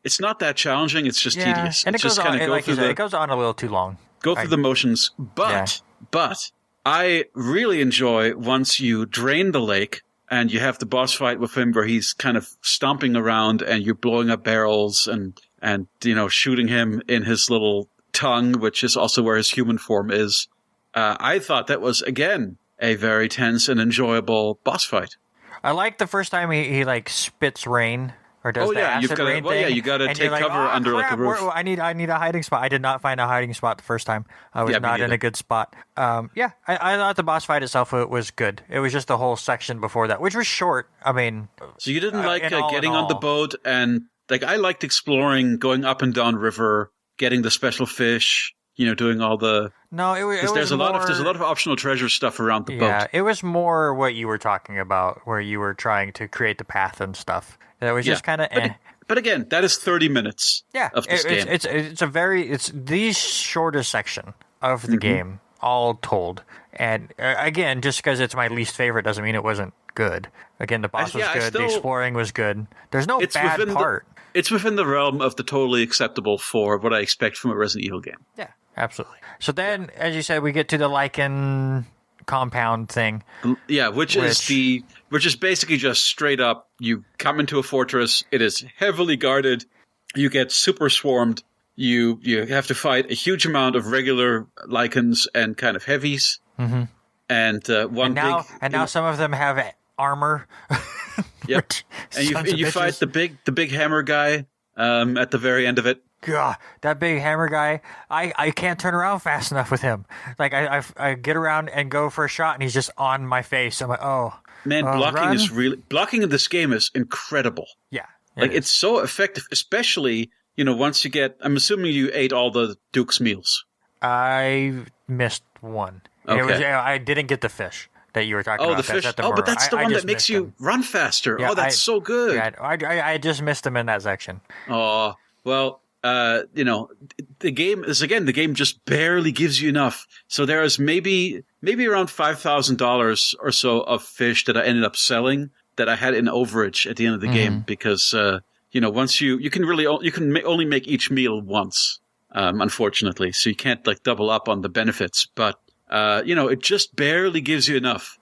It's not that challenging. It's just tedious. And it goes on. It goes on a little too long. Go through the motions, but I really enjoy once you drain the lake and you have the boss fight with him where he's kind of stomping around and you're blowing up barrels and shooting him in his little tongue, which is also where his human form is. I thought that was again a very tense and enjoyable boss fight. I like the first time he spits rain or does the acid rain thing. You got to take cover under a roof. I need a hiding spot. I did not find a hiding spot the first time. I was not in a good spot. I thought the boss fight itself was good. It was just the whole section before that, which was short. I mean, so you didn't like getting on the boat and I liked exploring, going up and down river, getting the special fish. Doing all the... No, it was there's a lot of optional treasure stuff around the boat. Yeah, it was more what you were talking about, where you were trying to create the path and stuff. That was just kind of... But again, that is 30 minutes of this game. It's the shortest section of the game, all told. And again, just because it's my least favorite doesn't mean it wasn't good. Again, the boss was good. The exploring was good. There's no bad part. It's within the realm of the totally acceptable for what I expect from a Resident Evil game. Yeah, absolutely. So then, as you said, we get to the Lycan compound thing. Yeah, which is basically just straight up, you come into a fortress, it is heavily guarded, you get super swarmed, you have to fight a huge amount of regular Lycans and kind of heavies. Mm-hmm. And now some of them have armor. Yep. And you fight the big hammer guy at the very end of it. God, that big hammer guy, I can't turn around fast enough with him. Like, I get around and go for a shot, and he's just on my face. I'm like, oh. Man, blocking in this game is incredible. Yeah. It's so effective, especially, once you get, I'm assuming you ate all the Duke's meals. I missed one. Okay. I didn't get the fish that you were talking about. Oh, the fish. But that's the one that makes you run faster. Yeah, that's so good. Yeah, I just missed him in that section. Oh, well, the game just barely gives you enough. So there is maybe around $5,000 or so of fish that I ended up selling that I had in overage at the end of the game because once you can only make each meal once, unfortunately, so you can't double up on the benefits, but it just barely gives you enough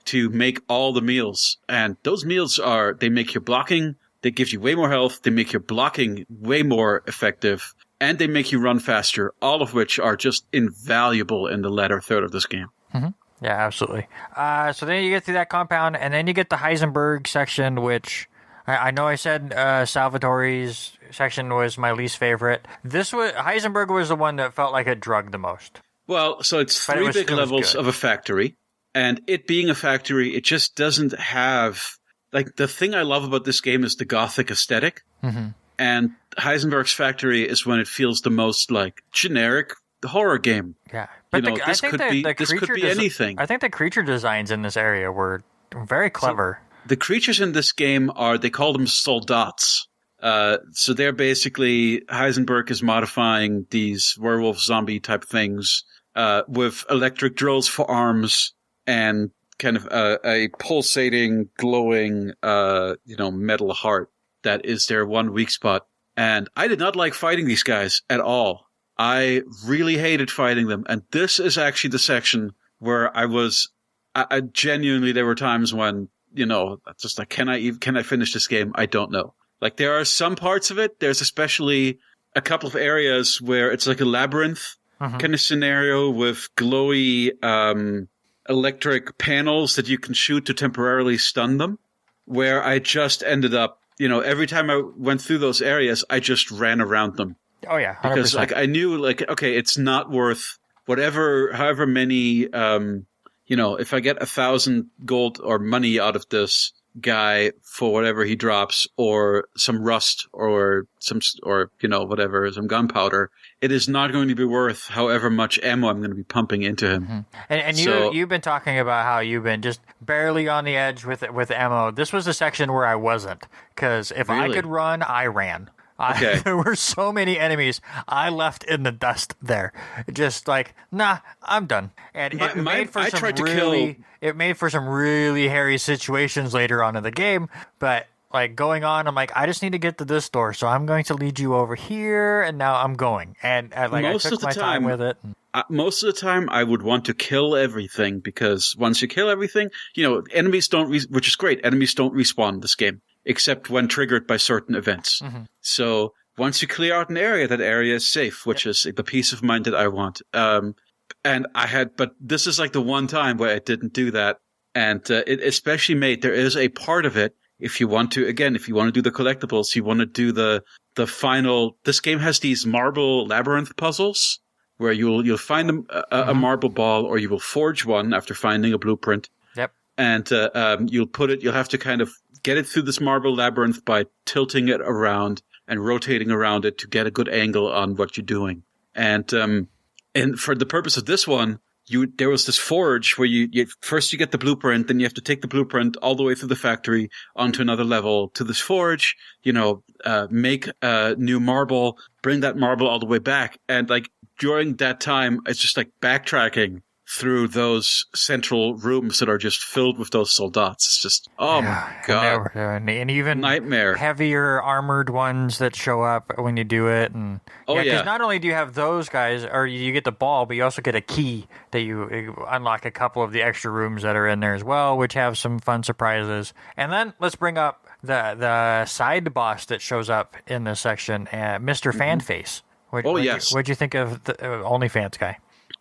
to make all the meals, and those meals they make your blocking. They give you way more health, they make your blocking way more effective, and they make you run faster, all of which are just invaluable in the latter third of this game. Mm-hmm. Yeah, absolutely. So then you get through that compound, and then you get the Heisenberg section, which I know I said Salvatore's section was my least favorite. Heisenberg was the one that felt like it drugged the most. Well, so it's three big levels of a factory, and it being a factory, it just doesn't have... the thing I love about this game is the gothic aesthetic, and Heisenberg's Factory is when it feels the most generic horror game. Yeah, but this could be anything. I think the creature designs in this area were very clever. So the creatures in this game they call them soldats. So they're basically, Heisenberg is modifying these werewolf zombie type things with electric drills for arms and kind of a pulsating, glowing, metal heart that is their one weak spot. And I did not like fighting these guys at all. I really hated fighting them. And this is actually the section where I genuinely, there were times when, just can I finish this game? I don't know. There are some parts of it. There's especially a couple of areas where it's like a labyrinth kind of scenario with glowy, electric panels that you can shoot to temporarily stun them, where I just ended up, every time I went through those areas, I just ran around them. Oh yeah, 100%. Because I knew okay, it's not worth however many, if I get 1,000 gold or money out of this guy for whatever he drops, or some rust, or some gunpowder, it is not going to be worth however much ammo I'm going to be pumping into him. And you've been talking about how you've been just barely on the edge with ammo. This was a section where I wasn't, because if I could run, I ran. Okay. There were so many enemies I left in the dust there. Just nah, I'm done. And it made for some really hairy situations later on in the game, but going on, I'm I just need to get to this door, so I'm going to lead you over here, and now I'm going. And I took my time with it. Most of the time, I would want to kill everything, because once you kill everything, enemies don't, which is great, enemies don't respawn in this game, except when triggered by certain events. So once you clear out an area, that area is safe, which is the peace of mind that I want. But this is the one time where I didn't do that. And it especially there is a part of it, if you want to do the collectibles, you want to do the final, this game has these marble labyrinth puzzles where you'll find a marble ball, or you will forge one after finding a blueprint. Yep. And you'll have to kind of get it through this marble labyrinth by tilting it around and rotating around it to get a good angle on what you're doing. And for the purpose of this one, there was this forge where you first you get the blueprint, then you have to take the blueprint all the way through the factory onto another level to this forge, make a new marble, bring that marble all the way back. And during that time, it's just backtracking through those central rooms that are just filled with those soldats. It's just, my God. And even nightmare. Heavier armored ones that show up when you do it. And because not only do you have those guys, or you get the ball, but you also get a key that you unlock a couple of the extra rooms that are in there as well, which have some fun surprises. And then let's bring up the side boss that shows up in this section, Mr. Fanface. What'd you think of the OnlyFans guy?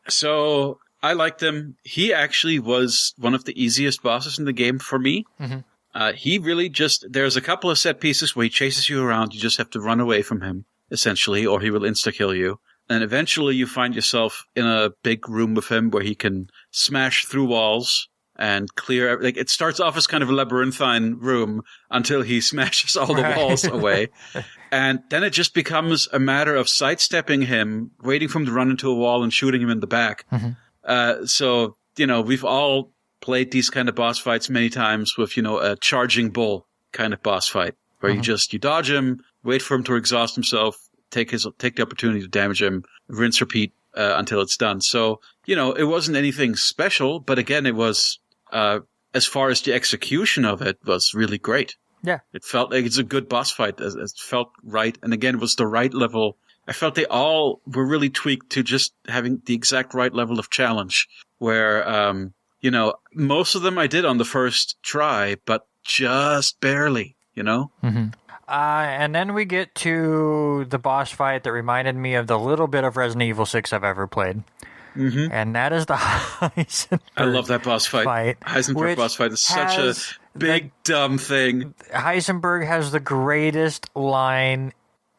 So I liked him. He actually was one of the easiest bosses in the game for me. He really there's a couple of set pieces where he chases you around. You just have to run away from him, essentially, or he will insta-kill you. And eventually you find yourself in a big room with him where he can smash through walls and clear. Like, it starts off as kind of a labyrinthine room until he smashes all the walls away. And then it just becomes a matter of sidestepping him, waiting for him to run into a wall and shooting him in the back. So, we've all played these kind of boss fights many times with, a charging bull kind of boss fight where you dodge him, wait for him to exhaust himself, take the opportunity to damage him, rinse, repeat until it's done. So, it wasn't anything special, but again, it was, as far as the execution of it was really great. Yeah. It felt like it's a good boss fight. It felt right. And again, it was the right level. I felt they all were really tweaked to just having the exact right level of challenge where, most of them I did on the first try, but just barely, And then we get to the boss fight that reminded me of the little bit of Resident Evil 6 I've ever played. And that is the Heisenberg. I love that boss fight. Heisenberg boss fight is such a big, dumb thing. Heisenberg has the greatest line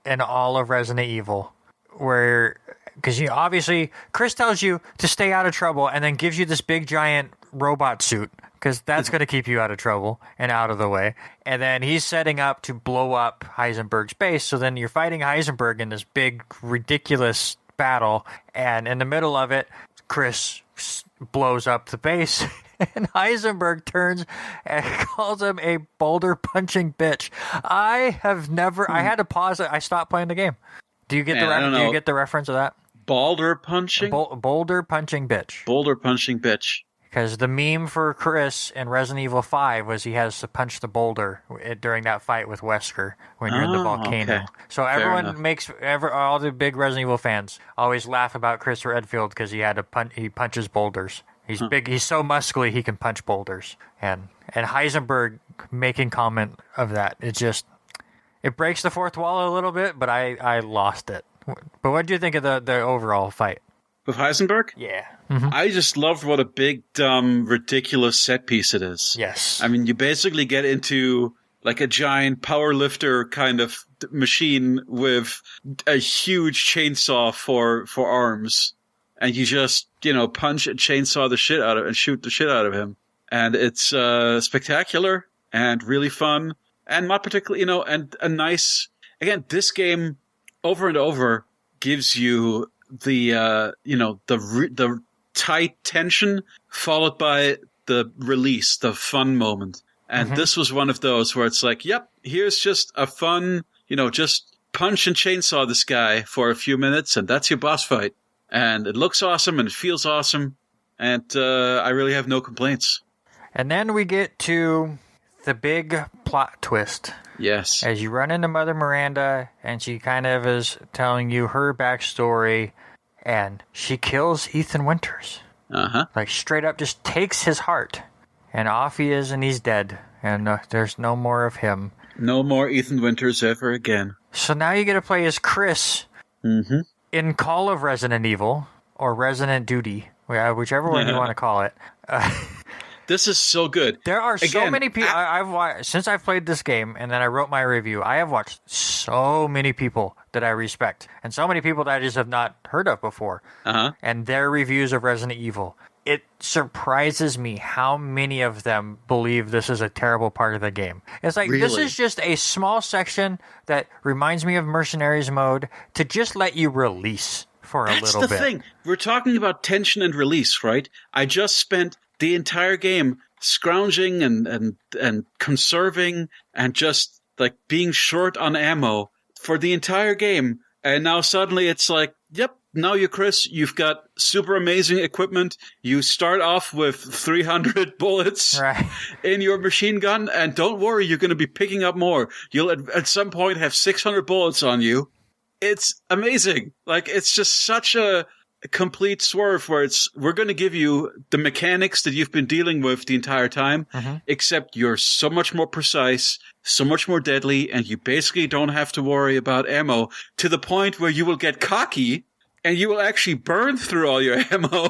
in all of Resident Evil, because obviously Chris tells you to stay out of trouble and then gives you this big giant robot suit because that's going to keep you out of trouble and out of the way. And then he's setting up to blow up Heisenberg's base. So then you're fighting Heisenberg in this big, ridiculous battle, and in the middle of it, Chris blows up the base, and Heisenberg turns and calls him a boulder punching bitch. I had to pause it. I stopped playing the game. Do you get Do you get the reference of that? Boulder punching? Boulder punching bitch. Boulder punching bitch. Because the meme for Chris in Resident Evil 5 was he has to punch the boulder during that fight with Wesker when you're in the volcano. Okay. So everyone all the big Resident Evil fans always laugh about Chris Redfield because he punches boulders. He's big. He's so muscly he can punch boulders. And Heisenberg making comment of that, it breaks the fourth wall a little bit, but I lost it. But what do you think of the overall fight? With Heisenberg? Yeah. I just loved what a big, dumb, ridiculous set piece it is. Yes. I mean, you basically get into like a giant power lifter kind of machine with a huge chainsaw for arms. And you just, punch and chainsaw the shit out of and shoot the shit out of him. And it's spectacular and really fun. And not particularly, and a nice... Again, this game, over and over, gives you the tight tension followed by the release, the fun moment. And this was one of those where it's like, yep, here's just a fun, just punch and chainsaw this guy for a few minutes, and that's your boss fight. And it looks awesome, and it feels awesome, and I really have no complaints. And then we get to the big plot twist. Yes. As you run into Mother Miranda, and she kind of is telling you her backstory, and she kills Ethan Winters. Like, straight up just takes his heart. And off he is, and he's dead. And there's no more of him. No more Ethan Winters ever again. So now you get to play as Chris in Call of Resident Evil, or Resident Duty, whichever one you want to call it. This is so good. There are so many people. I've watched, since I've played this game, and then I wrote my review, I have watched so many people that I respect, and so many people that I just have not heard of before, and their reviews of Resident Evil. It surprises me how many of them believe this is a terrible part of the game. It's like, This is just a small section that reminds me of Mercenaries mode to just let you release for a little bit. That's the thing. We're talking about tension and release, right? I just spent the entire game scrounging and conserving and just being short on ammo for the entire game. And now suddenly it's like, yep, now Chris, you've got super amazing equipment. You start off with 300 bullets in your machine gun, and don't worry, you're going to be picking up more. You'll at some point have 600 bullets on you. It's amazing. Like, it's just such a complete swerve where we're going to give you the mechanics that you've been dealing with the entire time, except you're so much more precise, so much more deadly, and you basically don't have to worry about ammo, to the point where you will get cocky and you will actually burn through all your ammo.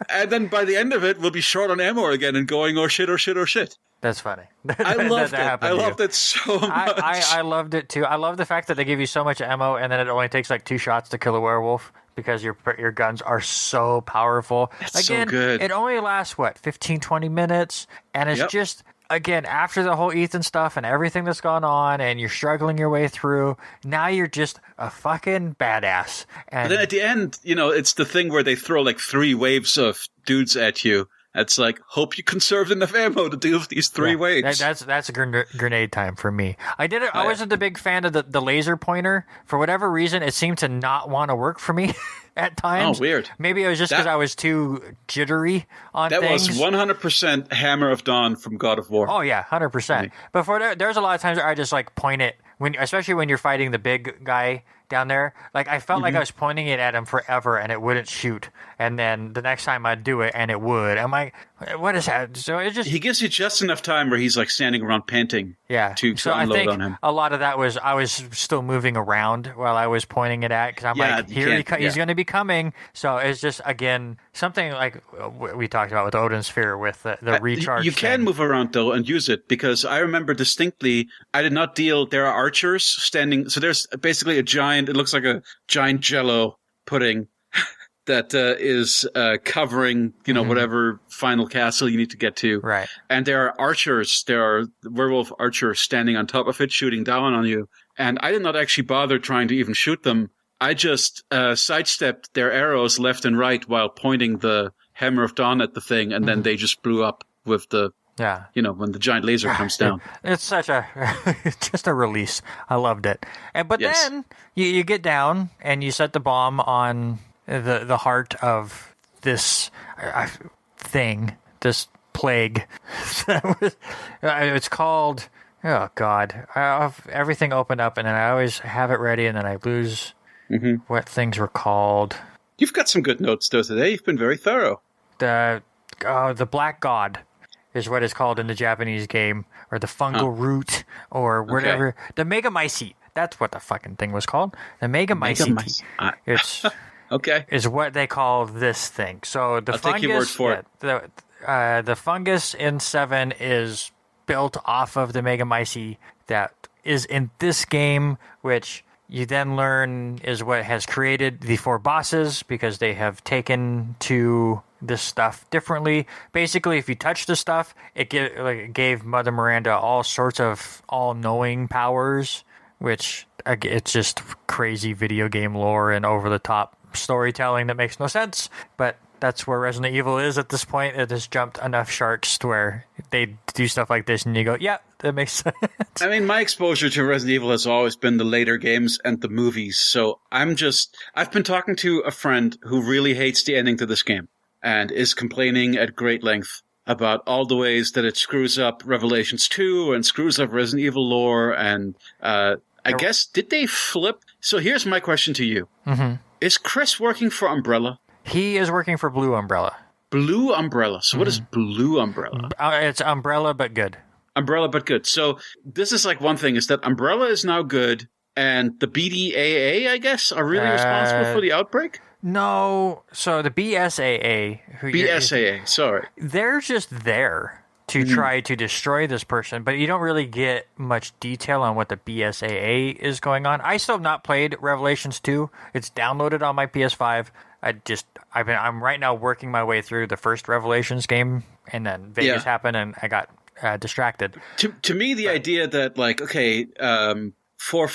And then by the end of it, we'll be short on ammo again and going, oh shit, oh shit, oh shit. That's funny. I loved it. I loved it so much. I loved it too. I love the fact that they give you so much ammo and then it only takes like 2 shots to kill a werewolf, because your guns are so powerful. It's so good. It only lasts, 15, 20 minutes, and it's just, again, after the whole Ethan stuff and everything that's gone on, and you're struggling your way through, now you're just a fucking badass. And then at the end, it's the thing where they throw like 3 waves of dudes at you. It's like, hope you conserved enough ammo to deal with these 3 waves. That's a grenade time for me. I wasn't a big fan of the laser pointer. For whatever reason, it seemed to not want to work for me at times. Oh, weird. Maybe it was just because I was too jittery on things. That was 100% Hammer of Dawn from God of War. Oh, yeah, 100%. But there's a lot of times where I just like point it, especially when you're fighting the big guy down there. Like, I felt like I was pointing it at him forever and it wouldn't shoot. And then the next time I'd do it and it would. I'm like, what is that? So it just... He gives you just enough time where he's like standing around panting to unload on him. A lot of that was I was still moving around while I was pointing it at, because I'm like, he's going to be coming. So it's just, again, something like we talked about with Odin's Sphere with the recharge. You can move around though and use it, because I remember distinctly, I did not deal, there are archers standing, so there's basically it looks like a giant Jell-O pudding that is covering, whatever final castle you need to get to. Right. And there are werewolf archers standing on top of it, shooting down on you. And I did not actually bother trying to even shoot them. I just sidestepped their arrows left and right while pointing the Hammer of Dawn at the thing, and then they just blew up with the... Yeah. When the giant laser comes down. It's such just a release. I loved it. But then you get down and you set the bomb on the heart of this thing, this plague. It's called, oh God, everything opened up and then I always have it ready and then I lose what things were called. You've got some good notes though today. You've been very thorough. The Black God is what it's called in the Japanese game, or the fungal root, or whatever. Okay. The Megamycete. That's what the fucking thing was called. The Megamycete. It's is what they call this thing. So the fungus, take your word for it. The fungus in 7 is built off of the Megamycete that is in this game, which you then learn is what has created the 4 bosses, because they have taken to this stuff differently. Basically, if you touch the stuff, it gave Mother Miranda all sorts of all-knowing powers, which it's just crazy video game lore and over-the-top storytelling that makes no sense. But that's where Resident Evil is at this point. It has jumped enough sharks to where they do stuff like this and you go, yeah, that makes sense. I mean, my exposure to Resident Evil has always been the later games and the movies. So I've been talking to a friend who really hates the ending to this game and is complaining at great length about all the ways that it screws up Revelations 2 and screws up Resident Evil lore. And I guess, did they flip? So here's my question to you. Is Chris working for Umbrella? He is working for Blue Umbrella. Blue Umbrella. So what is Blue Umbrella? It's Umbrella, but good. Umbrella, but good. So this is like one thing, is that Umbrella is now good, and the BDAA, I guess, are really responsible for the outbreak? No. So the BSAA. BSAA, sorry. They're just there to try to destroy this person, but you don't really get much detail on what the BSAA is going on. I still have not played Revelations 2. It's downloaded on my PS5. I'm right now working my way through the first Revelations game, and then Vegas happened, and I got distracted. To me, the idea that, like, okay, 4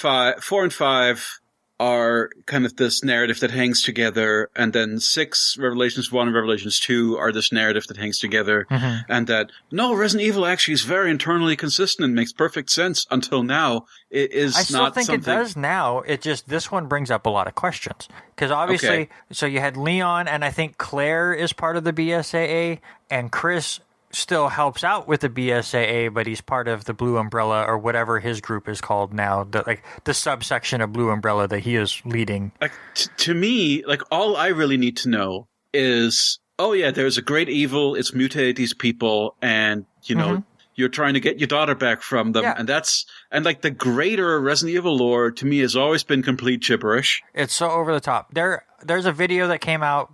and 5 are kind of this narrative that hangs together, and then 6, Revelations 1 and Revelations 2 are this narrative that hangs together, and that, no, Resident Evil actually is very internally consistent and makes perfect sense until now. It is I still think it does now. It just, this one brings up a lot of questions. Because obviously, so you had Leon, and I think Claire is part of the BSAA, and Chris still helps out with the BSAA, but he's part of the Blue Umbrella or whatever his group is called now, the subsection of Blue Umbrella that he is leading. Like to me, like all I really need to know is, oh yeah, there's a great evil. It's mutated these people, and you know you're trying to get your daughter back from them, and like the greater Resident Evil lore to me has always been complete gibberish. It's so over the top. There's a video that came out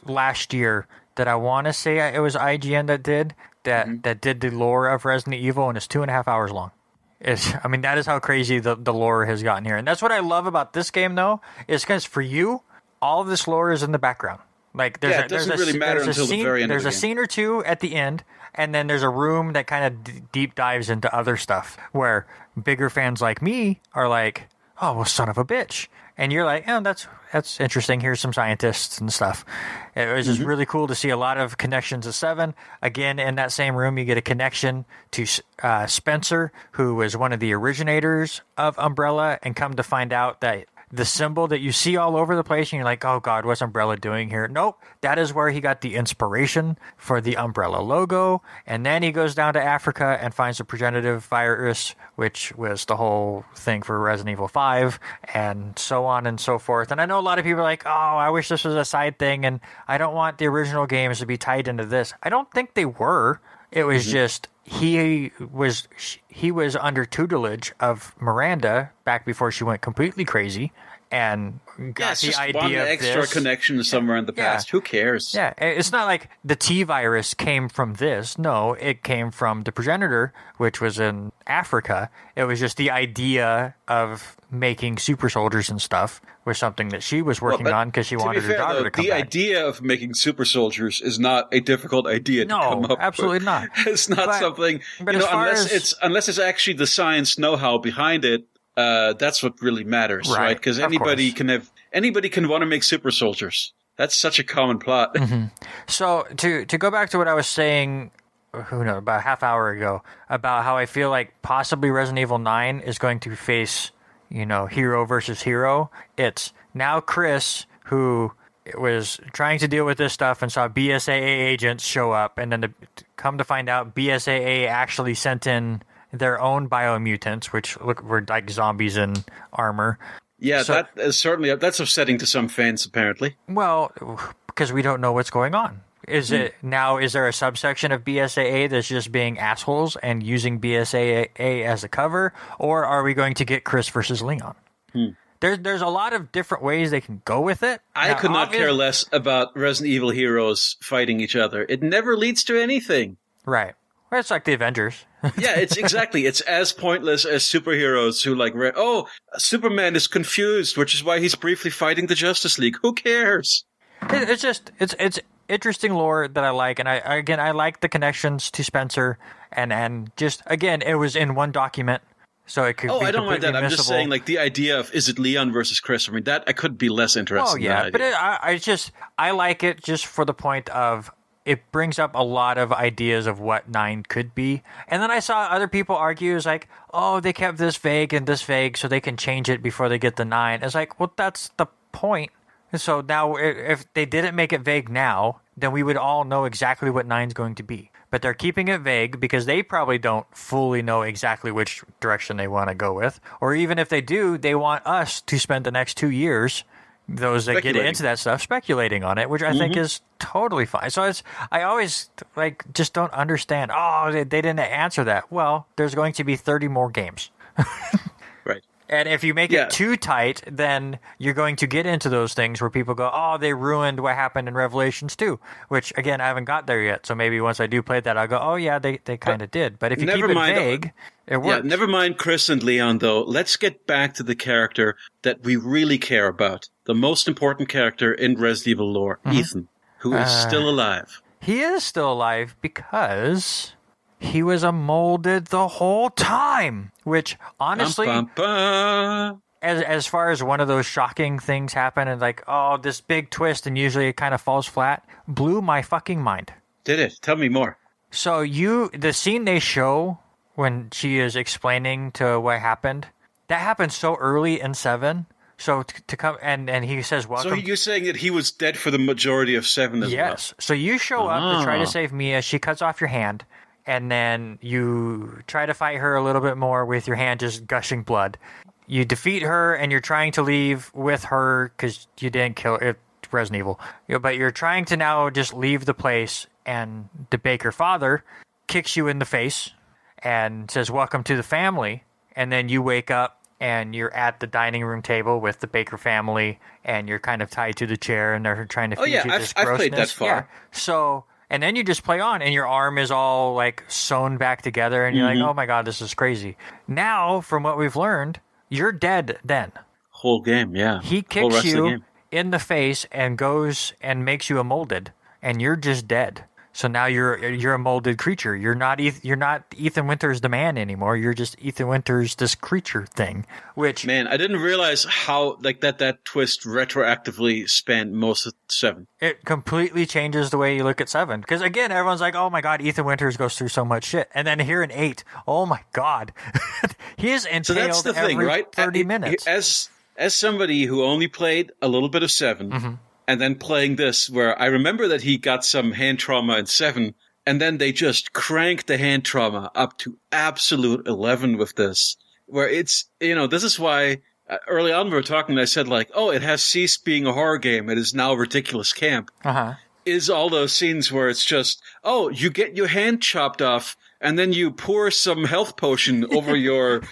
last year that I want to say it was IGN that did the lore of Resident Evil, and it's 2.5 hours long. That is how crazy the lore has gotten here. And that's what I love about this game, though, is because for you, all of this lore is in the background. Like it doesn't really matter until the very end. There's a scene or two at the end, and then there's a room that kind of deep dives into other stuff, where bigger fans like me are like, oh, well, son of a bitch. And you're like, oh, that's interesting. Here's some scientists and stuff. It was just really cool to see a lot of connections to 7. Again, in that same room, you get a connection to Spencer, who was one of the originators of Umbrella, and come to find out that the symbol that you see all over the place, and you're like, oh God, what's Umbrella doing here? Nope, that is where he got the inspiration for the Umbrella logo. And then he goes down to Africa and finds the progenitive virus, which was the whole thing for Resident Evil 5, and so on and so forth. And I know a lot of people are like, oh, I wish this was a side thing, and I don't want the original games to be tied into this. I don't think they were. It was just he was under tutelage of Miranda back before she went completely crazy and got the idea one of extra this. connection somewhere in the past. Who cares? Yeah, it's not like the T virus came from this. No, it came from the progenitor, which was in Africa. It was just the idea of making super soldiers and stuff was something that she was working on because she wanted her daughter to come back. The idea of making super soldiers is not a difficult idea to come up with. No, absolutely not. It's not something, unless it's actually the science know-how behind it, that's what really matters, right? Because anybody can want to make super soldiers. That's such a common plot. So to go back to what I was saying, about a half hour ago, about how I feel like possibly Resident Evil 9 is going to face, hero versus hero. It's now Chris, who was trying to deal with this stuff and saw BSAA agents show up, and then come to find out BSAA actually sent in their own biomutants, which were like zombies in armor. Yeah, so, that is certainly that's upsetting to some fans, apparently. Well, because we don't know what's going on. Is there a subsection of BSAA that's just being assholes and using BSAA as a cover, or are we going to get Chris versus Leon? There's a lot of different ways they can go with it. I could not care less about Resident Evil heroes fighting each other. It never leads to anything. Right. Well, it's like the Avengers. Yeah, it's as pointless as superheroes who Superman is confused, which is why he's briefly fighting the Justice League. Who cares? It's interesting lore that I like, and I like the connections to Spencer, and just again, it was in one document, so it could. be I don't mind that. I'm just saying, like, the idea of is it Leon versus Chris? I mean, that I could be less interested. Oh yeah, in but I like it just for the point of it brings up a lot of ideas of what 9 could be, and then I saw other people argue is like, oh, they kept this vague and this vague, so they can change it before they get the 9. It's like, well, that's the point. So now, if they didn't make it vague now, then we would all know exactly what 9's going to be. But they're keeping it vague because they probably don't fully know exactly which direction they want to go with. Or even if they do, they want us to spend the next 2 years, those that get into that stuff, speculating on it, which I think is totally fine. So I always just don't understand, they didn't answer that. Well, there's going to be 30 more games. Right. And if you make it too tight, then you're going to get into those things where people go, oh, they ruined what happened in Revelations 2, which, again, I haven't got there yet. So maybe once I do play that, I'll go, oh, yeah, they kind of did. But if you keep it vague, it works. Yeah, never mind Chris and Leon, though. Let's get back to the character that we really care about. The most important character in Resident Evil lore, Ethan, who is still alive. He is still alive because he was a molded the whole time, which honestly, as far as one of those shocking things happen and like, oh, this big twist, and usually it kind of falls flat, blew my fucking mind. Did it? Tell me more. So the scene they show when she is explaining to what happened, that happened so early in 7. So to come and he says, welcome. So you're saying that he was dead for the majority of 7 as well? Yes. So you show up to try to save Mia. She cuts off your hand. And then you try to fight her a little bit more with your hand just gushing blood. You defeat her, and you're trying to leave with her because you didn't kill it. Resident Evil. But you're trying to now just leave the place, and the Baker father kicks you in the face and says, welcome to the family. And then you wake up, and you're at the dining room table with the Baker family, and you're kind of tied to the chair, and they're trying to feed you this grossness. I've played that far. Yeah. So, and then you just play on, and your arm is all, like, sewn back together, and you're like, oh my god, this is crazy. Now, from what we've learned, you're dead then. Whole game, yeah. He kicks you in the face and goes and makes you a molded, and you're just dead. So now you're a molded creature. You're not Ethan Winters the man anymore. You're just Ethan Winters this creature thing. Which, man, I didn't realize how like that twist retroactively spanned most of 7. It completely changes the way you look at 7. Because again, everyone's like, "Oh my god, Ethan Winters goes through so much shit," and then here in 8, oh my god, he is entailed. So that's the thing, right? 30 minutes. As somebody who only played a little bit of 7. And then playing this, where I remember that he got some hand trauma in 7, and then they just cranked the hand trauma up to absolute 11 with this. Where it's, this is why early on we were talking, and I said like, oh, it has ceased being a horror game. It is now ridiculous camp. Is all those scenes where it's just, oh, you get your hand chopped off, and then you pour some health potion over your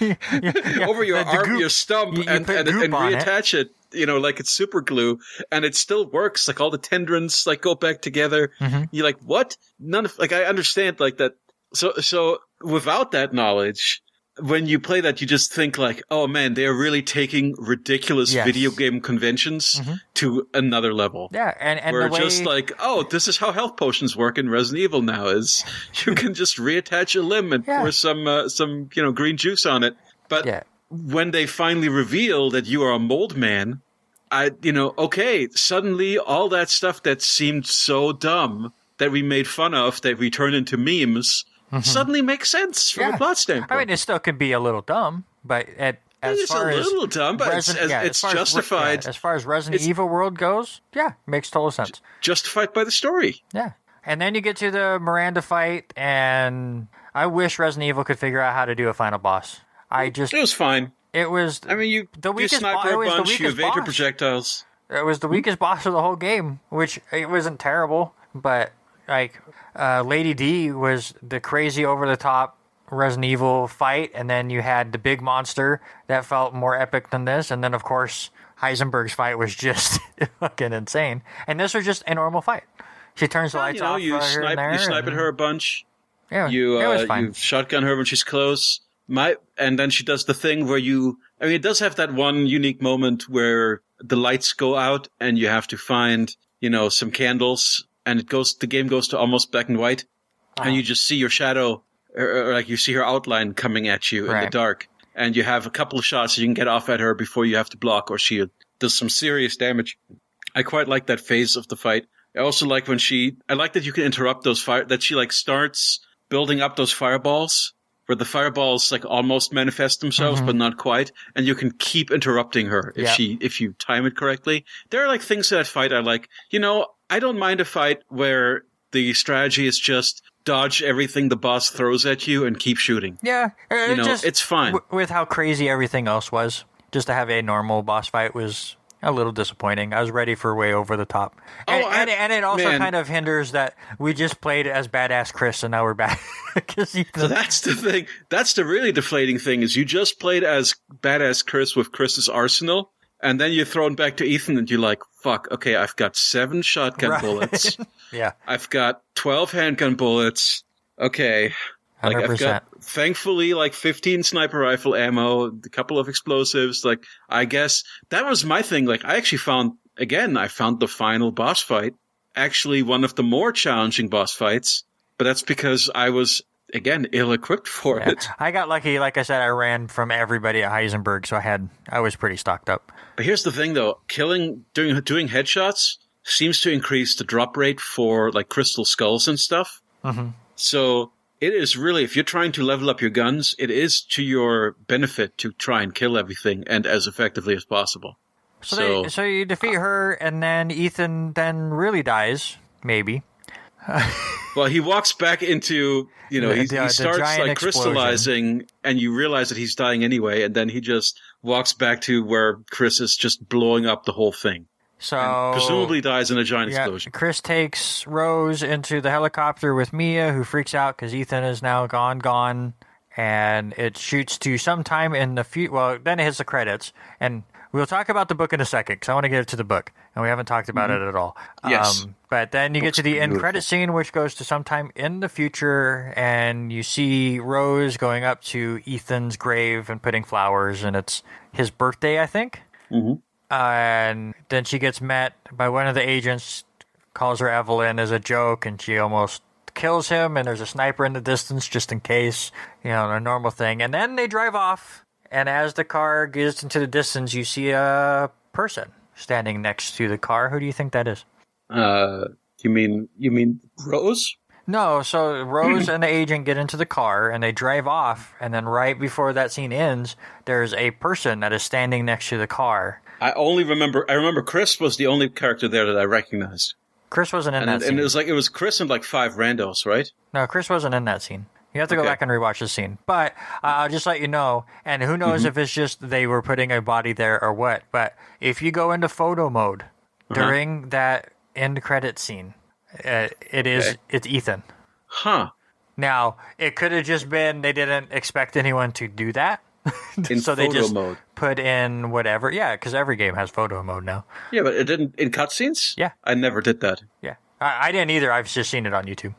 over your arm, your stump, and reattach it. Like it's super glue, and it still works. Like all the tendons like go back together. You're like, what? I understand like that. So without that knowledge, when you play that, you just think like, oh man, they're really taking ridiculous video game conventions to another level. Yeah, and we're just like, oh, this is how health potions work in Resident Evil now. Is you can just reattach a limb and pour some green juice on it. But when they finally reveal that you are a mold man, suddenly all that stuff that seemed so dumb that we made fun of, that we turned into memes, suddenly makes sense from a plot standpoint. I mean, it still can be a little dumb, but it's a little dumb, but it's justified. As far as Resident Evil world goes, makes total sense. Justified by the story. Yeah. And then you get to the Miranda fight, and I wish Resident Evil could figure out how to do a final boss. It was fine. It was. I mean, you snipe her a bunch, you evade her projectiles. It was the weakest boss of the whole game, which it wasn't terrible, but like Lady D was the crazy over the top Resident Evil fight, and then you had the big monster that felt more epic than this, and then of course Heisenberg's fight was just fucking insane, and this was just a normal fight. She turns the lights off. You snipe at her a bunch. Yeah, you it was fine. You shotgun her when she's close. And then she does the thing where it does have that one unique moment where the lights go out and you have to find, some candles, and the game goes to almost black and white, and you just see your shadow, or like you see her outline coming at you in the dark, and you have a couple of shots so you can get off at her before you have to block, or she does some serious damage. I quite like that phase of the fight. I also like I like that you can interrupt those that she like starts building up those fireballs, where the fireballs like almost manifest themselves, but not quite, and you can keep interrupting her if you time it correctly. There are like things to that fight I like. I don't mind a fight where the strategy is just dodge everything the boss throws at you and keep shooting. Yeah, it's fine. With how crazy everything else was, just to have a normal boss fight was a little disappointing. I was ready for way over the top. And it also kind of hinders that we just played as badass Chris, and now we're back. So that's the thing. That's the really deflating thing, is you just played as badass Chris with Chris's arsenal, and then you're thrown back to Ethan, and you're like, fuck, okay, I've got 7 shotgun bullets. Yeah. I've got 12 handgun bullets. Okay. 100%. I've got, thankfully, 15 sniper rifle ammo, a couple of explosives. I guess that was my thing. I actually found the final boss fight actually one of the more challenging boss fights, but that's because I was again, ill-equipped for it. I got lucky. Like I said, I ran from everybody at Heisenberg, so I was pretty stocked up. But here's the thing, though. Doing headshots seems to increase the drop rate for, like, crystal skulls and stuff. Mm-hmm. So it is really, if you're trying to level up your guns, it is to your benefit to try and kill everything and as effectively as possible. So you defeat her, and then Ethan then really dies, maybe. Well, he walks back into, he starts like crystallizing, and you realize that he's dying anyway, and then he just walks back to where Chris is just blowing up the whole thing. So and presumably dies in a giant explosion. Chris takes Rose into the helicopter with Mia, who freaks out because Ethan is now gone, and it shoots to sometime in the future. Well, then it hits the credits, and we'll talk about the book in a second, because I want to get to the book, and we haven't talked about it at all. Yes. But then you get to the end credit scene, which goes to sometime in the future, and you see Rose going up to Ethan's grave and putting flowers, and it's his birthday, I think. Mm-hmm. And then she gets met by one of the agents, calls her Evelyn as a joke, and she almost kills him, and there's a sniper in the distance just in case, a normal thing. And then they drive off, and as the car gets into the distance, you see a person standing next to the car. Who do you think that is? You mean Rose? No, so Rose and the agent get into the car, and they drive off, and then right before that scene ends, there's a person that is standing next to the car. I remember Chris was the only character there that I recognized. Chris wasn't in that scene. And it was Chris and like 5 randos, right? No, Chris wasn't in that scene. You have to go back and rewatch the scene. But I'll just let you know, and who knows if it's just they were putting a body there or what, but if you go into photo mode during that end credit scene, it's Ethan. Huh. Now, it could have just been they didn't expect anyone to do that. So they just put in whatever. Yeah, because every game has photo mode now. Yeah, but it didn't in cutscenes? Yeah. I never did that. Yeah. I didn't either. I've just seen it on YouTube.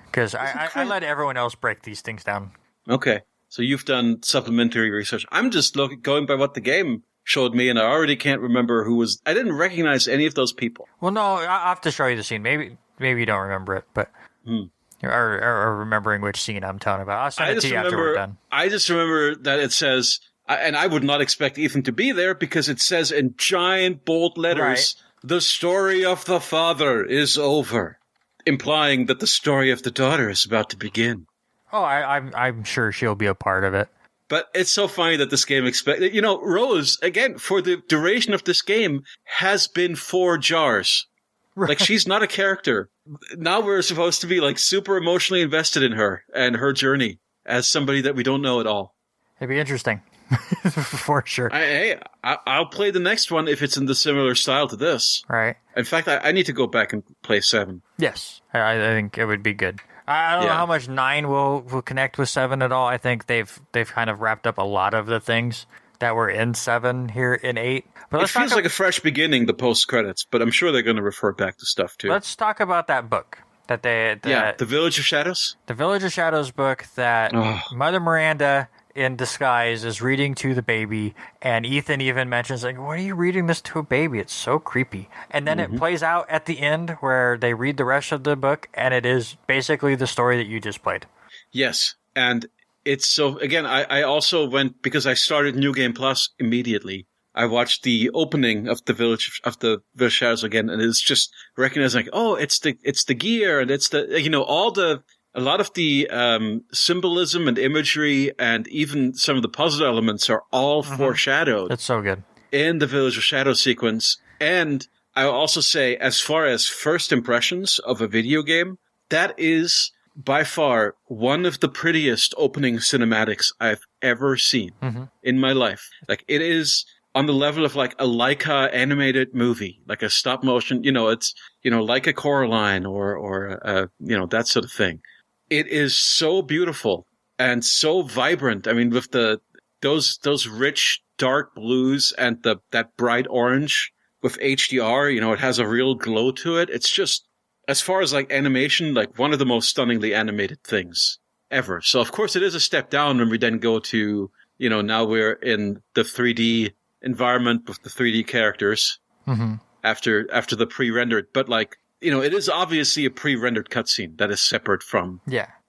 Because I let everyone else break these things down. Okay. So you've done supplementary research. I'm just going by what the game showed me, and I already can't remember who was... I didn't recognize any of those people. Well, no, I'll have to show you the scene. Maybe you don't remember it, but... Or remembering which scene I'm talking about. I'll send it to you after we're done. I just remember that it says... And I would not expect Ethan to be there, because it says in giant bold letters, The story of the father is over. Implying that the story of the daughter is about to begin. Oh, I'm sure she'll be a part of it. But it's so funny that this game Rose, again, for the duration of this game, has been 4 jars. Right. Like, she's not a character. Now we're supposed to be, like, super emotionally invested in her and her journey as somebody that we don't know at all. It'd be interesting. For sure. I'll play the next one if it's in the similar style to this. Right. In fact, I need to go back and play 7. Yes. I think it would be good. I don't know how much 9 will connect with 7 at all. I think they've kind of wrapped up a lot of the things that were in 7 here in 8. But it feels like a fresh beginning, the post-credits, but I'm sure they're going to refer back to stuff, too. Let's talk about that book. The Village of Shadows? The Village of Shadows book that Mother Miranda... in disguise is reading to the baby, and Ethan even mentions, like, why are you reading this to a baby? It's so creepy. And then it plays out at the end where they read the rest of the book, and it is basically the story that you just played. Yes, and it's so, again, I also went, because I started New Game Plus immediately, I watched the opening of the Village of Shadows again, and it's just recognizing, like, it's the gear, and it's the, a lot of the symbolism and imagery and even some of the puzzle elements are all foreshadowed. That's so good. In the Village of Shadows sequence. And I'll also say, as far as first impressions of a video game, that is by far one of the prettiest opening cinematics I've ever seen in my life. Like, it is on the level of like a Leica animated movie, like a stop motion, it's, like a Coraline or that sort of thing. It is so beautiful and so vibrant. I mean, with those rich dark blues and that bright orange with HDR, it has a real glow to it. It's just, as far as like animation, like one of the most stunningly animated things ever. So of course it is a step down when we then go to, now we're in the 3D environment with the 3D characters after the pre-rendered, but like, it is obviously a pre-rendered cutscene that is separate from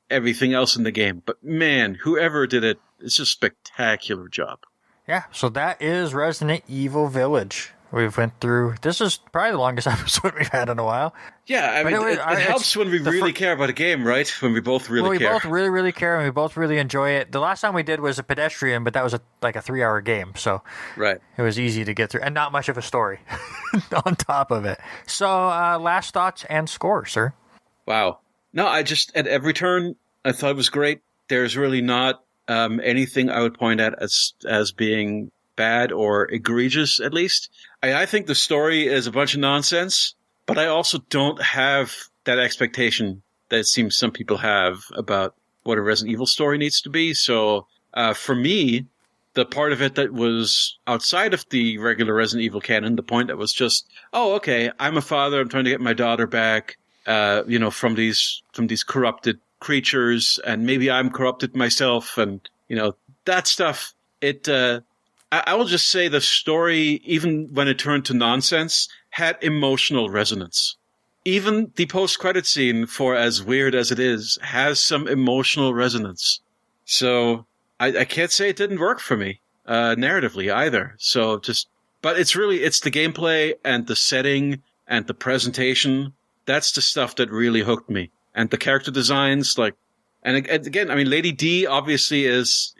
everything else in the game. But man, whoever did it, it's a spectacular job. Yeah, so that is Resident Evil Village. We've went through. This is probably the longest episode we've had in a while. Yeah, I mean, it helps when we really care about a game, right? When we both really care. We both really, really care, and we both really enjoy it. The last time we did was a Pedestrian, but that was like a 3-hour game, so right. It was easy to get through, and not much of a story on top of it. So, last thoughts and score, sir. Wow. No, I just, at every turn, I thought it was great. There's really not anything I would point at as being bad or egregious, at least. I think the story is a bunch of nonsense, but I also don't have that expectation that it seems some people have about what a Resident Evil story needs to be. So for me, the part of it that was outside of the regular Resident Evil canon, the point that was just, oh, okay, I'm a father, I'm trying to get my daughter back, from these corrupted creatures, and maybe I'm corrupted myself, and that stuff. I will just say the story, even when it turned to nonsense, had emotional resonance. Even the post-credit scene, for as weird as it is, has some emotional resonance. So I can't say it didn't work for me narratively either. But it's the gameplay and the setting and the presentation. That's the stuff that really hooked me. And the character designs, and again, I mean, Lady D obviously is,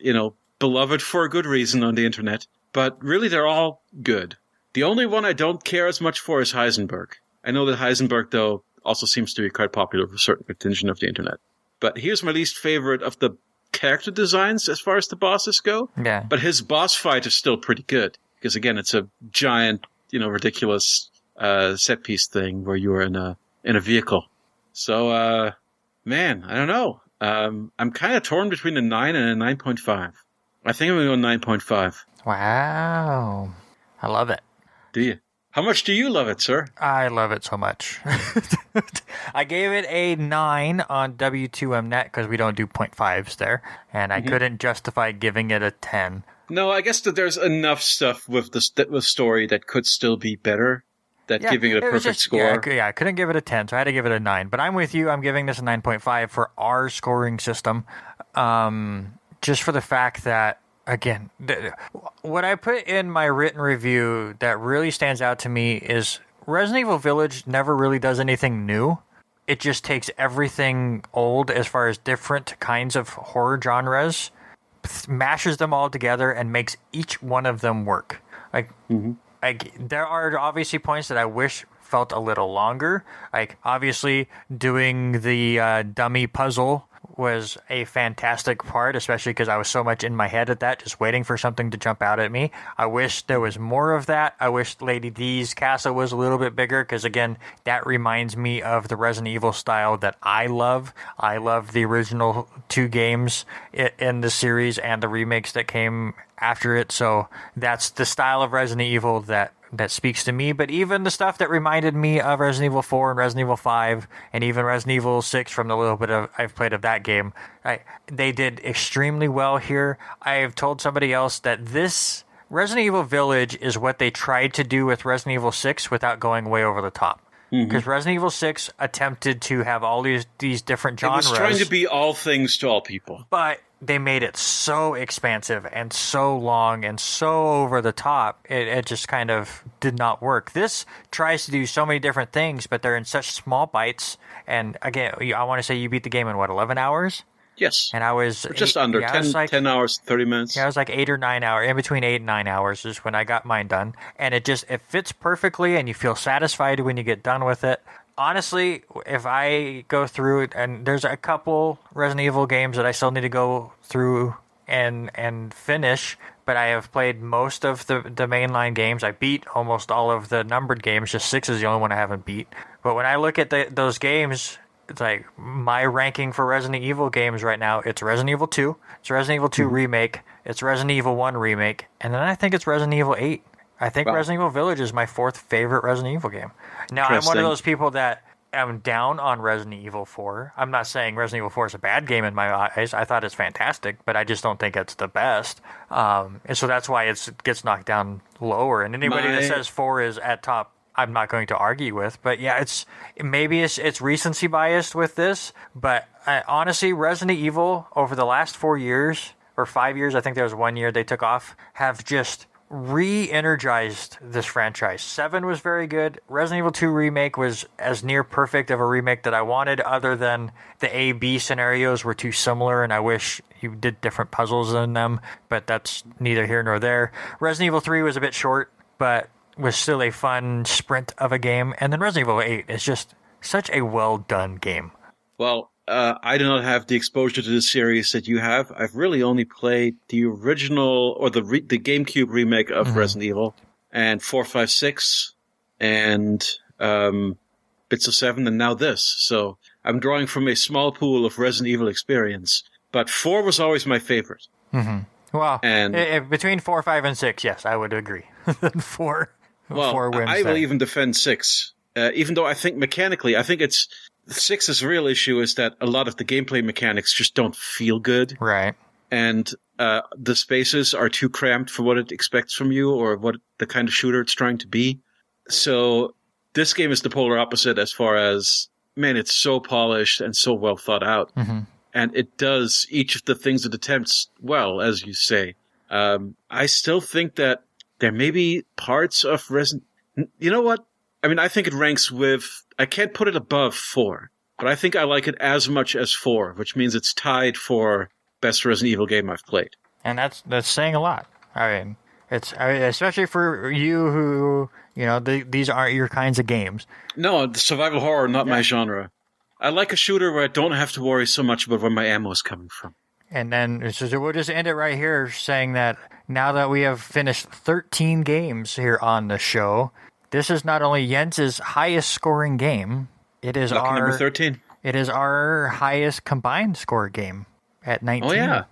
beloved for a good reason on the internet, but really they're all good. The only one I don't care as much for is Heisenberg. I know that Heisenberg, though, also seems to be quite popular with a certain contingent of the internet. But here's my least favorite of the character designs as far as the bosses go. Yeah. But his boss fight is still pretty good, because again, it's a giant, ridiculous set piece thing where you are in a vehicle. So, man, I don't know. I'm kind of torn between a 9 and a 9.5. I think I'm going to go 9.5. Wow. I love it. Do you? How much do you love it, sir? I love it so much. I gave it a 9 on W2Mnet because we don't do 0.5s there, and I couldn't justify giving it a 10. No, I guess that there's enough stuff with the story that could still be better. Giving it a perfect score. Yeah, I couldn't give it a 10, so I had to give it a 9. But I'm with you. I'm giving this a 9.5 for our scoring system. Just for the fact that, again, what I put in my written review that really stands out to me is Resident Evil Village never really does anything new. It just takes everything old as far as different kinds of horror genres, mashes them all together, and makes each one of them work. There are obviously points that I wish felt a little longer. Obviously, doing the dummy puzzle was a fantastic part, especially because I was so much in my head at that, just waiting for something to jump out at me. I wish there was more of that. I wish Lady D's castle was a little bit bigger, because, again, that reminds me of the Resident Evil style that I love. I love the original 2 games in the series and the remakes that came after it, so that's the style of Resident Evil that speaks to me. But even the stuff that reminded me of Resident Evil 4 and Resident Evil 5 and even Resident Evil 6 from the little bit I've played of that game, they did extremely well here. I have told somebody else that this Resident Evil Village is what they tried to do with Resident Evil 6 without going way over the top. Because Resident Evil 6 attempted to have all these different genres. It was trying to be all things to all people. But they made it so expansive and so long and so over the top, it just kind of did not work. This tries to do so many different things, but they're in such small bites. And again, I want to say you beat the game in, 11 hours? Yes. And I was... just under 10 hours, 30 minutes. Yeah, I was 8 or 9 hours, in between 8 and 9 hours is when I got mine done. And it fits perfectly, and you feel satisfied when you get done with it. Honestly, if I go through it, and there's a couple Resident Evil games that I still need to go through and finish, but I have played most of the mainline games. I beat almost all of the numbered games, just 6 is the only one I haven't beat. But when I look at those games, it's my ranking for Resident Evil games right now, it's Resident Evil 2, it's Resident Evil 2 Remake, it's Resident Evil 1 Remake, and then I think it's Resident Evil 8. I think Resident Evil Village is my 4th favorite Resident Evil game. Now, I'm one of those people that am down on Resident Evil 4. I'm not saying Resident Evil 4 is a bad game in my eyes. I thought it's fantastic, but I just don't think it's the best. And so that's why it gets knocked down lower. And anybody that says 4 is at top I'm not going to argue with. But yeah, maybe it's recency biased with this. But honestly, Resident Evil over the last 4 years or 5 years, I think there was 1 year they took off, have just re-energized this franchise. 7 was very good. Resident Evil 2 Remake was as near perfect of a remake that I wanted, other than the A-B scenarios were too similar, and I wish you did different puzzles in them, but that's neither here nor there. Resident Evil 3 was a bit short, but was still a fun sprint of a game. And then Resident Evil 8 is just such a well-done game. Well, I do not have the exposure to this series that you have. I've really only played the original, or the GameCube remake of Resident Evil, and 4, 5, 6, and bits of 7, and now this. So I'm drawing from a small pool of Resident Evil experience. But 4 was always my favorite. Well, and between 4, 5, and 6, yes, I would agree. 4 wins. I will even defend 6. Even though I think mechanically, I think 6's real issue is that a lot of the gameplay mechanics just don't feel good. Right. And the spaces are too cramped for what it expects from you, or what the kind of shooter it's trying to be. So this game is the polar opposite as far as, man, it's so polished and so well thought out. And it does each of the things it attempts well, as you say. I still think that there may be parts of Resident... You know what? I mean, I think it ranks with... I can't put it above 4, but I think I like it as much as 4, which means it's tied for best Resident Evil game I've played. And that's saying a lot. I mean, especially for you who, these aren't your kinds of games. No, the survival horror, not my genre. I like a shooter where I don't have to worry so much about where my ammo is coming from. And then so we'll just end it right here saying that now that we have finished 13 games here on the show, this is not only Jens's highest scoring game, it is Lucky number 13. It is our highest combined score game at 19. Oh, yeah.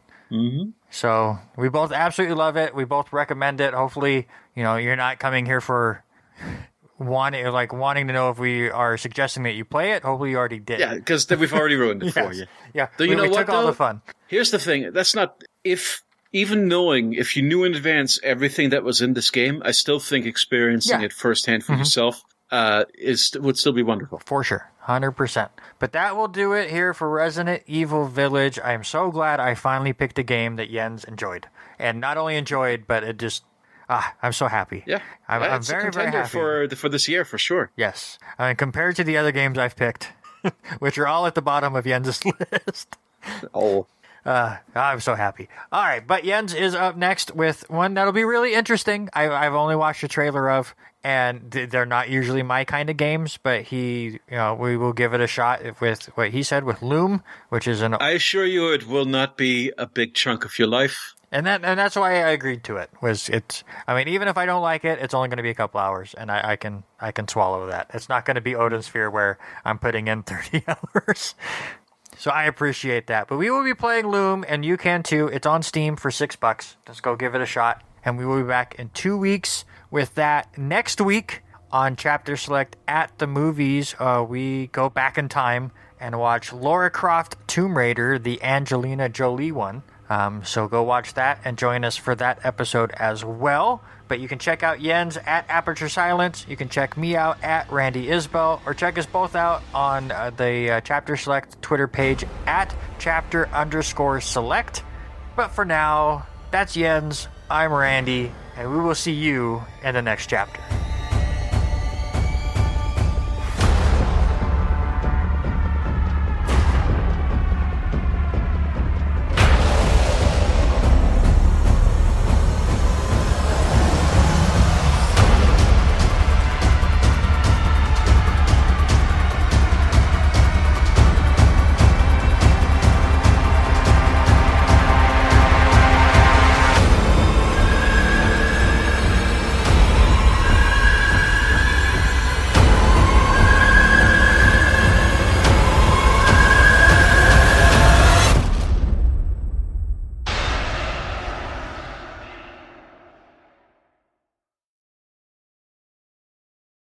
So we both absolutely love it. We both recommend it. Hopefully, you're not coming here for wanting to know if we are suggesting that you play it. Hopefully you already did. Yeah, because we've already ruined it for you. Yeah. Though you know what, took all the fun. Here's the thing. That's not... If you knew in advance everything that was in this game, I still think experiencing it firsthand for yourself would still be wonderful. For sure. 100%. But that will do it here for Resident Evil Village. I am so glad I finally picked a game that Jens enjoyed. And not only enjoyed, but it just... I'm so happy. Yeah, I'm very, very happy for this year, for sure. Yes. I mean, compared to the other games I've picked, which are all at the bottom of Jens's list. I'm so happy. All right, but Jens is up next with one that'll be really interesting. I've only watched a trailer of, and they're not usually my kind of games, but we will give it a shot with what he said with Loom, which is I assure you it will not be a big chunk of your life. And that's why I agreed to it. Even if I don't like it, it's only going to be a couple hours, and I can swallow that. It's not going to be Odin Sphere where I'm putting in 30 hours. So I appreciate that. But we will be playing Loom, and you can too. It's on Steam for $6. Just go give it a shot. And we will be back in 2 weeks with that. Next week on Chapter Select at the movies, we go back in time and watch Lara Croft Tomb Raider, the Angelina Jolie one. So go watch that and join us for that episode as well. But you can check out Jens at Aperture Silence. You can check me out at Randy Isbell, or check us both out on the Chapter Select Twitter page at chapter_select. But for now, that's Jens, I'm Randy, and we will see you in the next chapter.